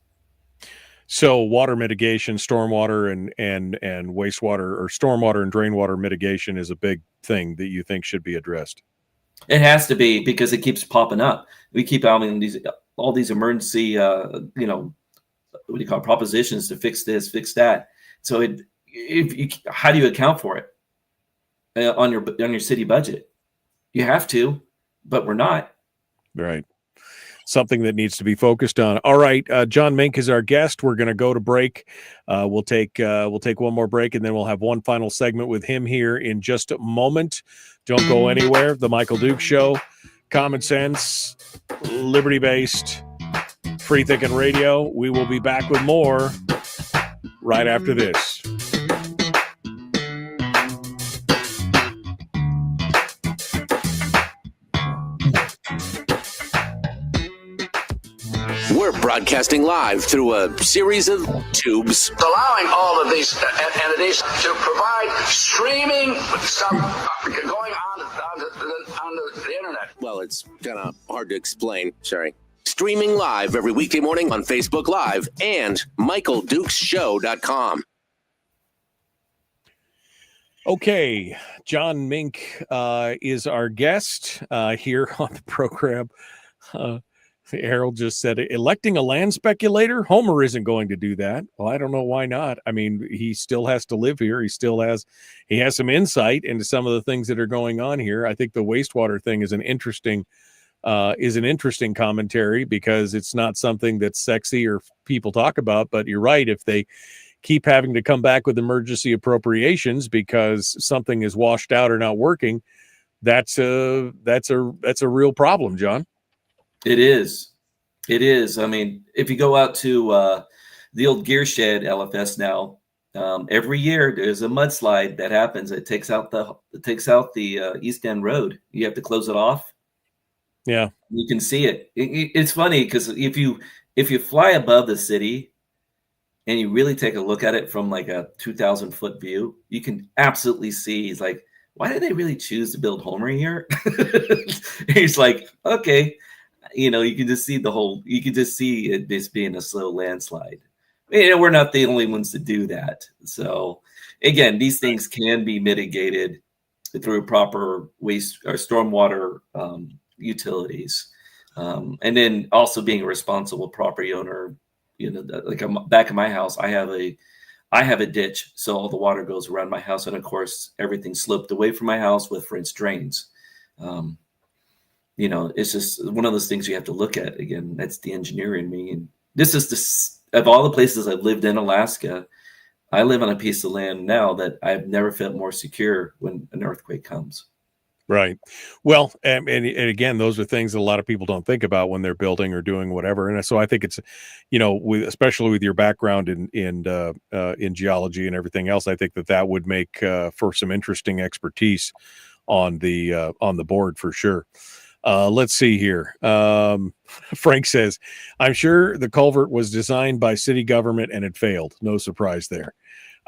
So water mitigation, stormwater and wastewater, or stormwater and drain water mitigation is a big thing that you think should be addressed. It has to be, because it keeps popping up. We keep having all these emergency, propositions to fix this, fix that. So how do you account for it on your city budget? You have to, but we're not. Right. Something that needs to be focused on. All right, John Mink is our guest. We're going to go to break. We'll take one more break, and then we'll have one final segment with him here in just a moment. Don't go anywhere. The Michael Dukes Show, common sense, liberty-based, free thinking radio. We will be back with more right after this. We're broadcasting live through a series of tubes, allowing all of these entities to provide streaming stuff going on the internet. Well, it's kind of hard to explain. Sorry. Streaming live every weekday morning on Facebook Live and MichaelDukesShow.com. Okay, John Mink is our guest here on the program. Harold just said, electing a land speculator? Homer isn't going to do that. Well, I don't know why not. I mean, he still has to live here. He has some insight into some of the things that are going on here. I think the wastewater thing is an interesting commentary, because it's not something that's sexy or people talk about. But you're right. If they keep having to come back with emergency appropriations because something is washed out or not working, that's a real problem, John. It is. I mean, if you go out to the old gear shed LFS now, every year there's a mudslide that happens. It takes out the East End Road. You have to close it off. Yeah, you can see it. It's funny because if you fly above the city and you really take a look at it from like a 2,000-foot view, you can absolutely see. It's like, why did they really choose to build Homer here? He's like, okay. You can just see you can just see it just being a slow landslide. We're not the only ones to do that. So again, these things can be mitigated through proper waste or stormwater utilities. And then also being a responsible property owner, like back in my house, I have a ditch. So all the water goes around my house. And of course, everything's sloped away from my house with French drains. It's just one of those things you have to look at. Again, that's the engineer in me. And this is of all the places I've lived in Alaska, I live on a piece of land now that I've never felt more secure when an earthquake comes. Right. Well, and again, those are things that a lot of people don't think about when they're building or doing whatever. And so I think it's, especially with your background in geology and everything else, I think that would make for some interesting expertise on the board for sure. Let's see here. Frank says, "I'm sure the culvert was designed by city government and it failed. No surprise there."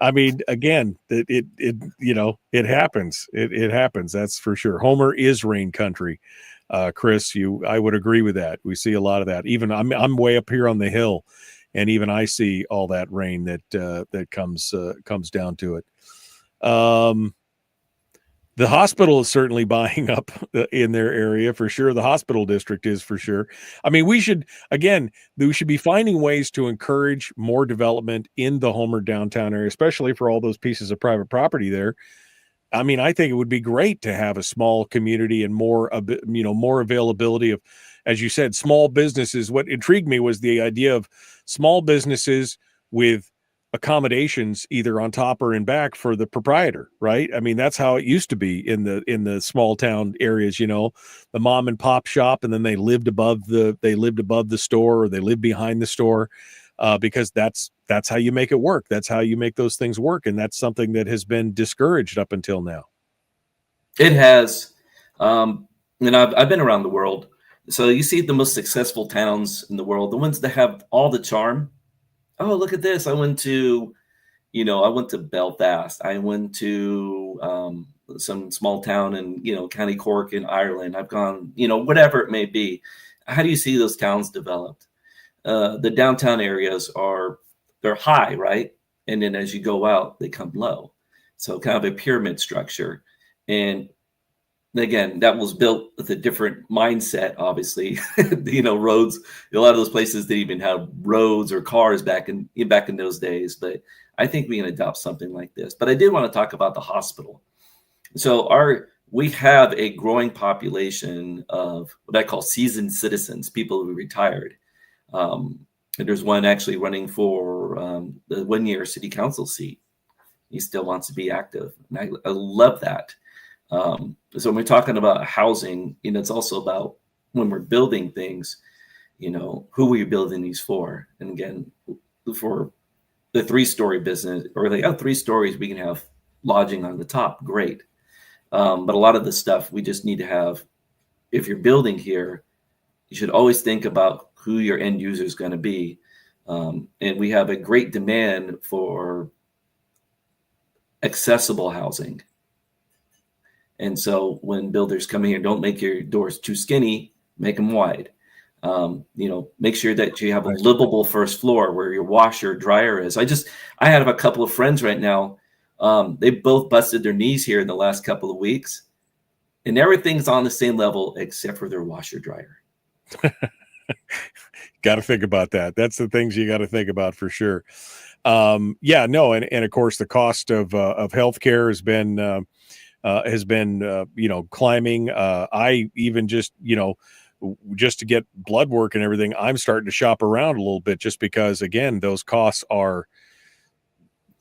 I mean, again, it happens. It happens. That's for sure. Homer is rain country. Chris, I would agree with that. We see a lot of that. Even I'm way up here on the hill, and even I see all that rain that comes down to it. The hospital is certainly buying up in their area for sure. The hospital district is for sure. I mean, we should be finding ways to encourage more development in the Homer downtown area, especially for all those pieces of private property there. I mean, I think it would be great to have a small community and more availability of, as you said, small businesses. What intrigued me was the idea of small businesses with accommodations either on top or in back for the proprietor, right? I mean, that's how it used to be in the small town areas, the mom and pop shop, and then they lived above the store, or they lived behind the store, because that's how you make it work. That's how you make those things work, and that's something that has been discouraged up until now. It has. I've been around the world, so you see the most successful towns in the world, the ones that have all the charm. Oh, look at this. I went to Belfast. I went to some small town in, County Cork in Ireland. I've gone, whatever it may be. How do you see those towns developed? The downtown areas they're high, right? And then as you go out, they come low. So kind of a pyramid structure. And again, that was built with a different mindset, obviously. Roads, a lot of those places didn't even have roads or cars back in those days. But I think we can adopt something like this. But I did want to talk about the hospital. So we have a growing population of what I call seasoned citizens, people who retired. And there's one actually running for the 1-year city council seat. He still wants to be active. And I love that. So when we're talking about housing, it's also about when we're building things, who are you building these for? And again, for the 3-story business, or they have 3 stories, we can have lodging on the top. Great. But a lot of the stuff we just need to have, if you're building here, you should always think about who your end user is going to be. And we have a great demand for accessible housing. And so when builders come in here, don't make your doors too skinny, make them wide. Make sure that you have a livable first floor where your washer, dryer is. I have a couple of friends right now. They both busted their knees here in the last couple of weeks, and everything's on the same level except for their washer, dryer. Got to think about that. That's the things you got to think about for sure. And of course the cost of healthcare has been climbing. I even just to get blood work and everything, I'm starting to shop around a little bit, just because, again, those costs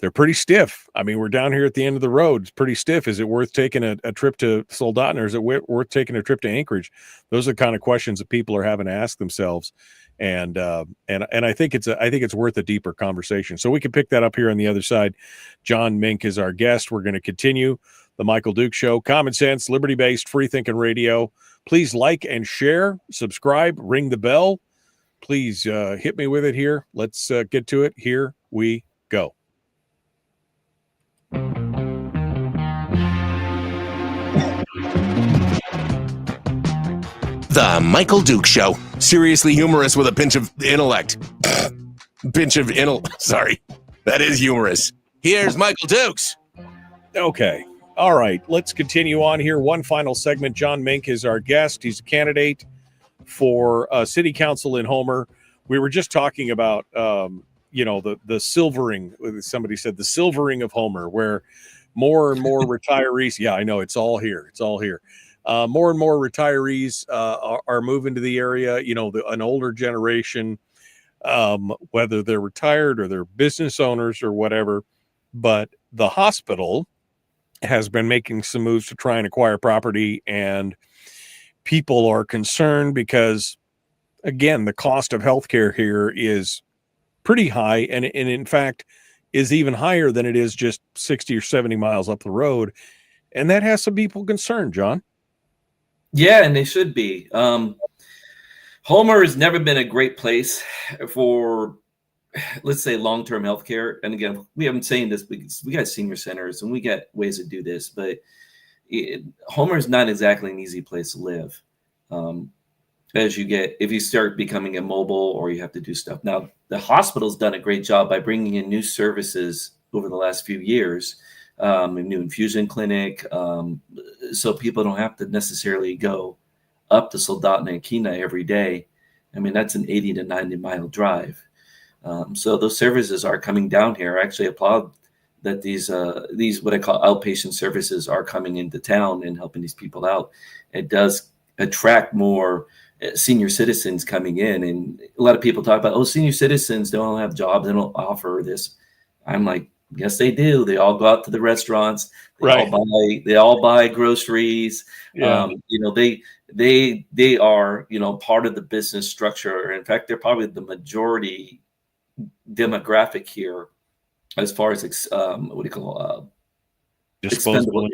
they're pretty stiff. I mean, we're down here at the end of the road. It's pretty stiff. Is it worth taking a trip to Soldotna, or is it worth taking a trip to Anchorage? Those are the kind of questions that people are having to ask themselves. And I think it's worth a deeper conversation. So we can pick that up here on the other side. John Mink is our guest. We're going to continue the Michael Duke Show, common sense, liberty-based, free-thinking radio. Please like and share, subscribe, ring the bell. Please hit me with it here. Let's get to it. Here we go. The Michael Duke Show. Seriously humorous with a pinch of intellect. Sorry. That is humorous. Here's Michael Dukes. Okay. All right. Let's continue on here. One final segment. John Mink is our guest. He's a candidate for city council in Homer. We were just talking about, the silvering. Somebody said the silvering of Homer, where more and more retirees. Yeah, I know. It's all here. It's all here. More and more retirees are moving to the area. An older generation, whether they're retired or they're business owners or whatever, but the hospital has been making some moves to try and acquire property, and people are concerned because, again, the cost of healthcare here is pretty high, and in fact is even higher than it is just 60 or 70 miles up the road. And that has some people concerned, John. Yeah, and they should be. Homer has never been a great place for, let's say, long-term healthcare. And again, we haven't saying this because we got senior centers and we got ways to do this, but Homer is not exactly an easy place to live. If you start becoming immobile or you have to do stuff. Now, the hospital's done a great job by bringing in new services over the last few years, a new infusion clinic, so people don't have to necessarily go up to Soldotna and Kenai every day. I mean, that's an 80 to 90 mile drive. So those services are coming down here. I actually applaud that these what I call outpatient services are coming into town and helping these people out. It does attract more senior citizens coming in. And a lot of people talk about, senior citizens don't have jobs, they don't offer this. I'm like, yes, they do. They all go out to the restaurants. They all buy groceries. Yeah. They are, part of the business structure. In fact, they're probably the majority demographic here as far as disposable income. Disposable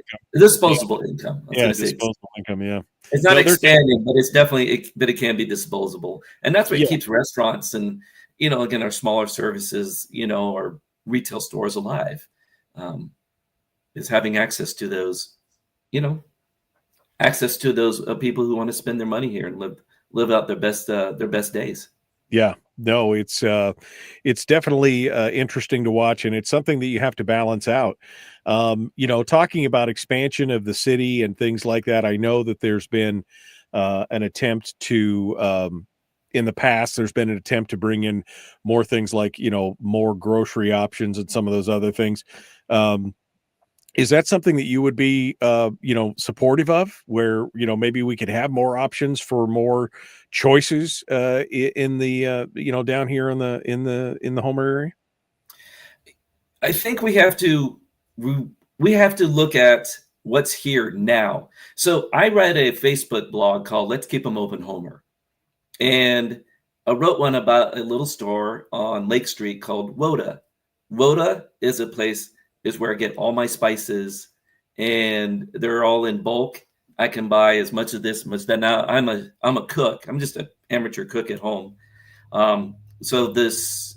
income. Disposable income. Yeah. It's not expanding, but it's definitely, but it can be disposable. And that's what keeps restaurants and, again, our smaller services, or retail stores alive, is having access to those, people who want to spend their money here and live out their best days. Yeah, no, it's definitely interesting to watch, and it's something that you have to balance out. Talking about expansion of the city and things like that, I know that there's been an attempt to, in the past, there's been an attempt to bring in more things like, more grocery options and some of those other things. Is that something that you would be, supportive of, where, maybe we could have more options for more choices in the, down here in the Homer area? I think we have to look at what's here now. So I read a Facebook blog called Let's Keep 'Em Open Homer. And I wrote one about a little store on Lake Street called Woda. Woda is where I get all my spices, and they're all in bulk. I can buy as much of this, much that. Now I'm a cook. I'm just an amateur cook at home. So this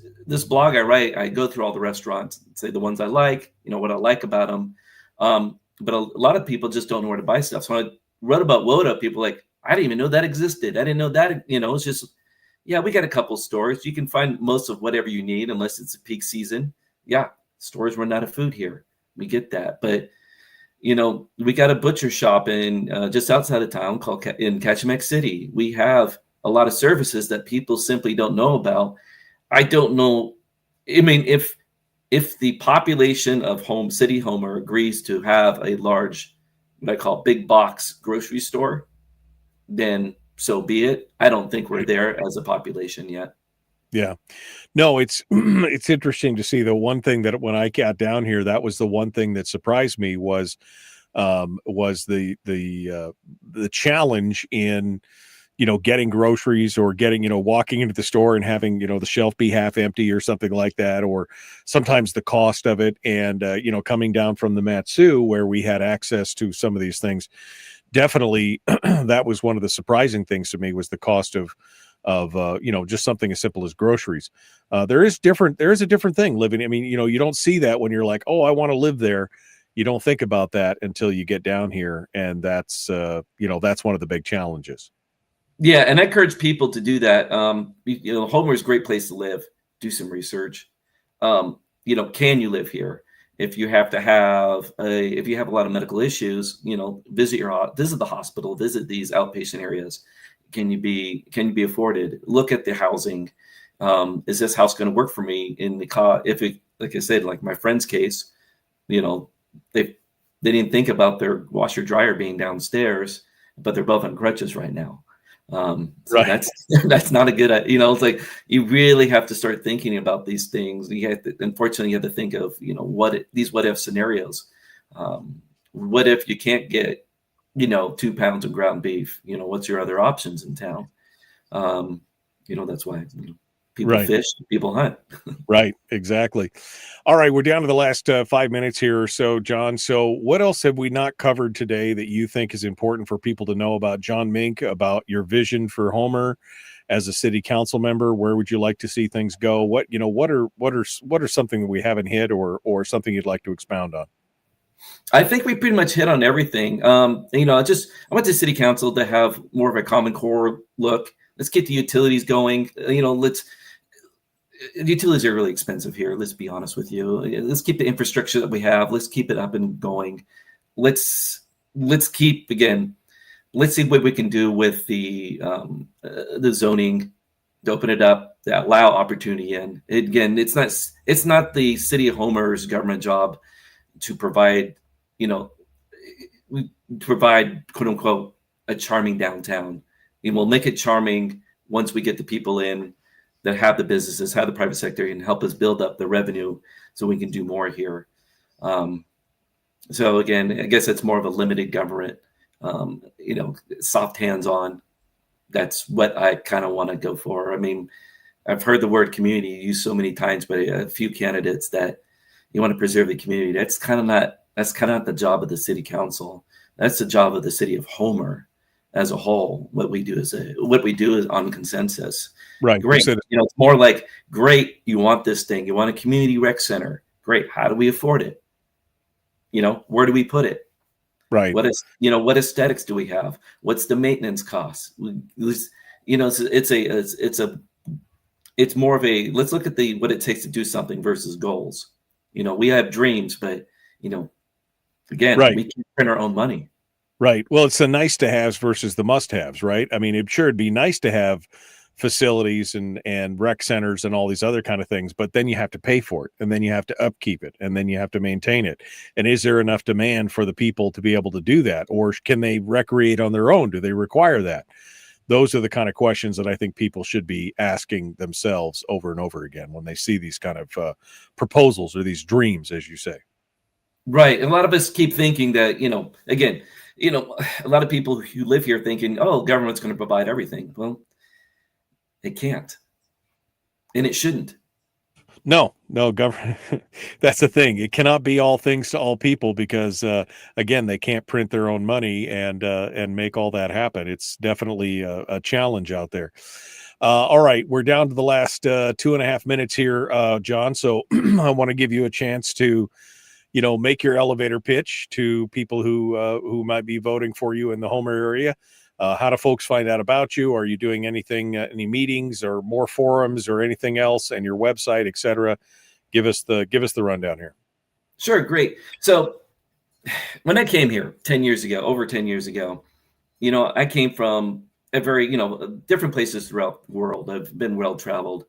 blog I write, I go through all the restaurants, say the ones I like, what I like about them. But a lot of people just don't know where to buy stuff. So when I wrote about Woda, people were like, I didn't even know that existed. I didn't know that, it's just, we got a couple stores. You can find most of whatever you need unless it's a peak season. Yeah, stores run out of food here. We get that. But, we got a butcher shop in just outside of town called in Kachemak City. We have a lot of services that people simply don't know about. I don't know. I mean, if the population of City Homer agrees to have a large, what I call big box grocery store, then so be it. I don't think we're there as a population yet. Yeah, no, it's interesting to see. The one thing that when I got down here, that was the one thing that surprised me was the challenge in, getting groceries or getting, walking into the store and having, the shelf be half empty or something like that, or sometimes the cost of it. And, coming down from the Matsu where we had access to some of these things, definitely that was one of the surprising things to me was the cost of just something as simple as groceries. There is a different thing living. I mean, you don't see that when you're like, oh, I want to live there. You don't think about that until you get down here. And that's one of the big challenges. Yeah. And I encourage people to do that. Homer is a great place to live. Do some research. Can you live here? If you have a lot of medical issues, visit the hospital, visit these outpatient areas. Can you be afforded? Look at the housing. Is this house going to work for me in the like I said, like my friend's case, they didn't think about their washer dryer being downstairs, but they're both on crutches right now. So Right. that's not a good, it's like you really have to start thinking about these things. Unfortunately, you have to think of, these what if scenarios. What if you can't get, 2 pounds of ground beef? What's your other options in town? That's why people Right. fish, people hunt. Right, exactly. All right, we're down to the last 5 minutes here or so, John. So, what else have we not covered today that you think is important for people to know about John Mink, about your vision for Homer as a city council member? Where would you like to see things go? What are something that we haven't hit, or something you'd like to expound on? I think we pretty much hit on everything. I want the city council to have more of a common core look. Let's get the utilities going. Utilities are really expensive here. Let's be honest with you. Let's keep the infrastructure that we have. Let's keep it up and going. Let's see what we can do with the zoning to open it up, to allow opportunity in. Again, it's not the city of Homer's government job to provide, quote unquote a charming downtown. And we'll make it charming once we get the people in that have the businesses, have the private sector, and help us build up the revenue so we can do more here. So again, I guess it's more of a limited government, soft hands-on. That's what I kind of want to go for. I mean, I've heard the word community used so many times by a few candidates that you want to preserve the community. That's kind of not the job of the city council. That's the job of the city of Homer as a whole. What we do is on consensus. Right. Great. It's more like, great, you want this thing. You want a community rec center. Great. How do we afford it? Where do we put it? Right. What aesthetics do we have? What's the maintenance cost? It's more of a, let's look at what it takes to do something versus goals. We have dreams, but again, right. We can print our own money. Right. Well, it's the nice to haves versus the must haves, right? I mean, it'd be nice to have facilities and rec centers and all these other kind of things, but then you have to pay for it, and then you have to upkeep it, and then you have to maintain it. And is there enough demand for the people to be able to do that, or can they recreate on their own? Do they require that? Those are the kind of questions that I think people should be asking themselves over and over again when they see these kind of proposals or these dreams, as you say. Right. And a lot of us keep thinking that, a lot of people who live here thinking, oh, government's going to provide everything. Well, it can't. And it shouldn't. No, government. That's the thing. It cannot be all things to all people because, again, they can't print their own money and make all that happen. It's definitely a challenge out there. All right, we're down to the last 2.5 minutes here, John. So I want to give you a chance to, make your elevator pitch to people who might be voting for you in the Homer area. How do folks find out about you? Are you doing anything, any meetings or more forums or anything else, and your website, et cetera? Give us the rundown here. Sure. Great. So when I came here over 10 years ago, I came from a very, different places throughout the world. I've been well-traveled.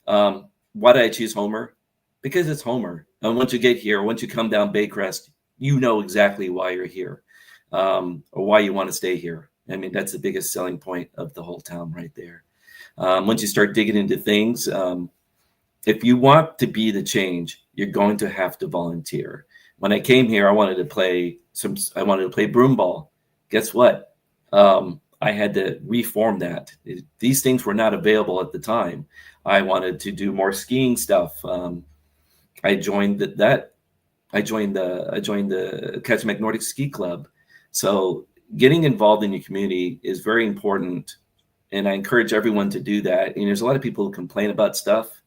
Why did I choose Homer? Because it's Homer. And once you get here, once you come down Baycrest, you know exactly why you're here, or why you want to stay here. I mean, that's the biggest selling point of the whole town right there. Once you start digging into things, if you want to be the change, you're going to have to volunteer. When I came here, I wanted to play broomball. Guess what? I had to reform that. These things were not available at the time. I wanted to do more skiing stuff. I joined the Kachemak Nordic Ski Club. So getting involved in your community is very important, and I encourage everyone to do that. And there's a lot of people who complain about stuff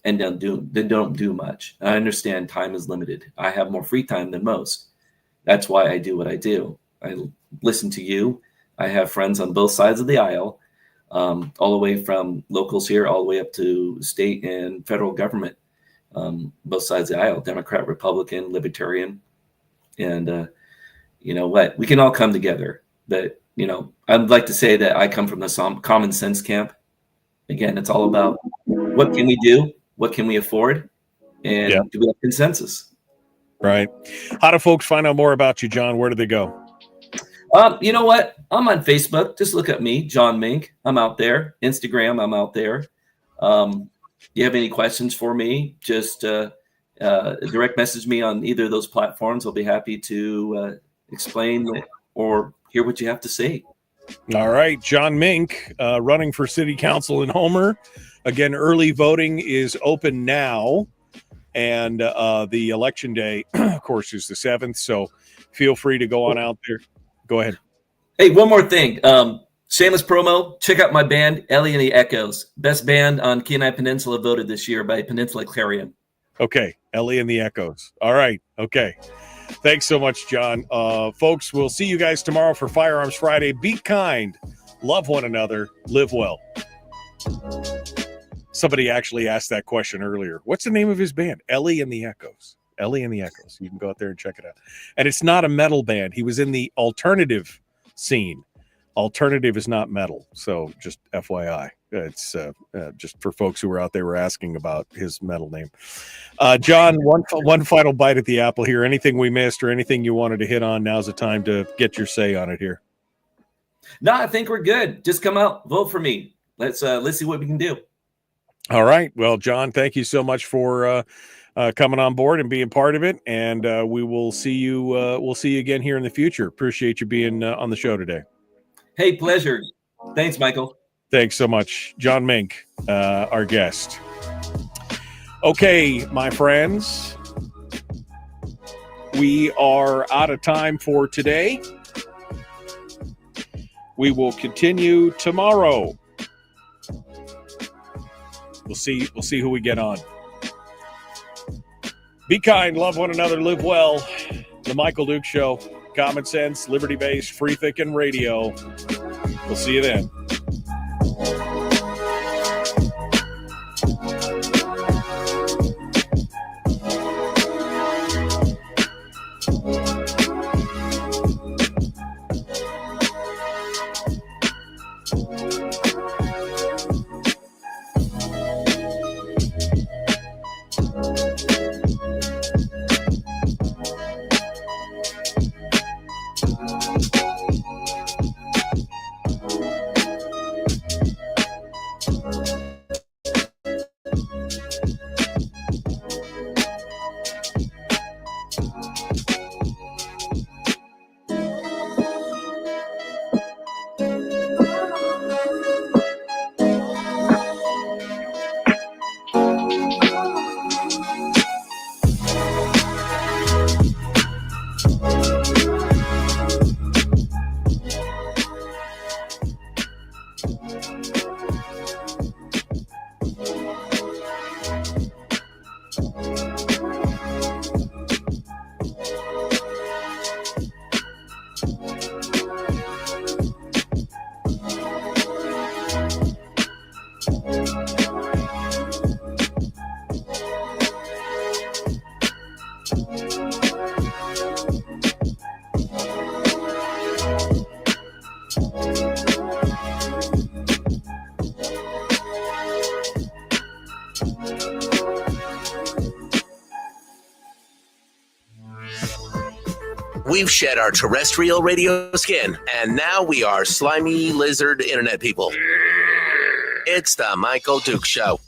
and don't do much. I understand time is limited. I have more free time than most. That's why I do what I do. I listen to you. I have friends on both sides of the aisle, all the way from locals here, all the way up to state and federal government, both sides of the aisle, Democrat, Republican, Libertarian. And you know what? We can all come together. But, I'd like to say that I come from the common sense camp. Again, it's all about what can we do? What can we afford? And do we have consensus? Right. How do folks find out more about you, John? Where do they go? You know what? I'm on Facebook. Just look at me, John Mink. I'm out there. Instagram, I'm out there. You have any questions for me? Just direct message me on either of those platforms. I'll be happy to explain or hear what you have to say. All right. John Mink, running for city council in Homer. Again, early voting is open now. And the election day, of course, is the 7th. So feel free to go on out there. Go ahead. Hey, one more thing. Shameless promo. Check out my band, Ellie and the Echoes. Best band on Kenai Peninsula voted this year by Peninsula Clarion. Okay. Ellie and the Echoes. All right. Okay. Thanks so much, John. Folks, we'll see you guys tomorrow for Firearms Friday. Be kind. Love one another. Live well. Somebody actually asked that question earlier. What's the name of his band? Ellie and the Echoes. Ellie and the Echoes. You can go out there and check it out. And it's not a metal band. He was in the alternative scene. Alternative is not metal. So just FYI. It's just for folks who were out there were asking about his metal name. John, one final bite at the apple here. Anything we missed or anything you wanted to hit on, now's the time to get your say on it here. No, I think we're good. Just come out, vote for me. Let's see what we can do. All right. Well, John, thank you so much for coming on board and being part of it. And we will see you. We'll see you again here in the future. Appreciate you being on the show today. Hey, pleasure. Thanks, Michael. Thanks so much. John Mink, our guest. Okay, my friends, we are out of time for today. We will continue tomorrow. We'll see who we get on. Be kind, love one another, live well. The Michael Duke Show. Common sense, liberty-based, free thinking radio. We'll see you then. We've shed our terrestrial radio skin, and now we are slimy lizard internet people. It's the Michael Duke Show.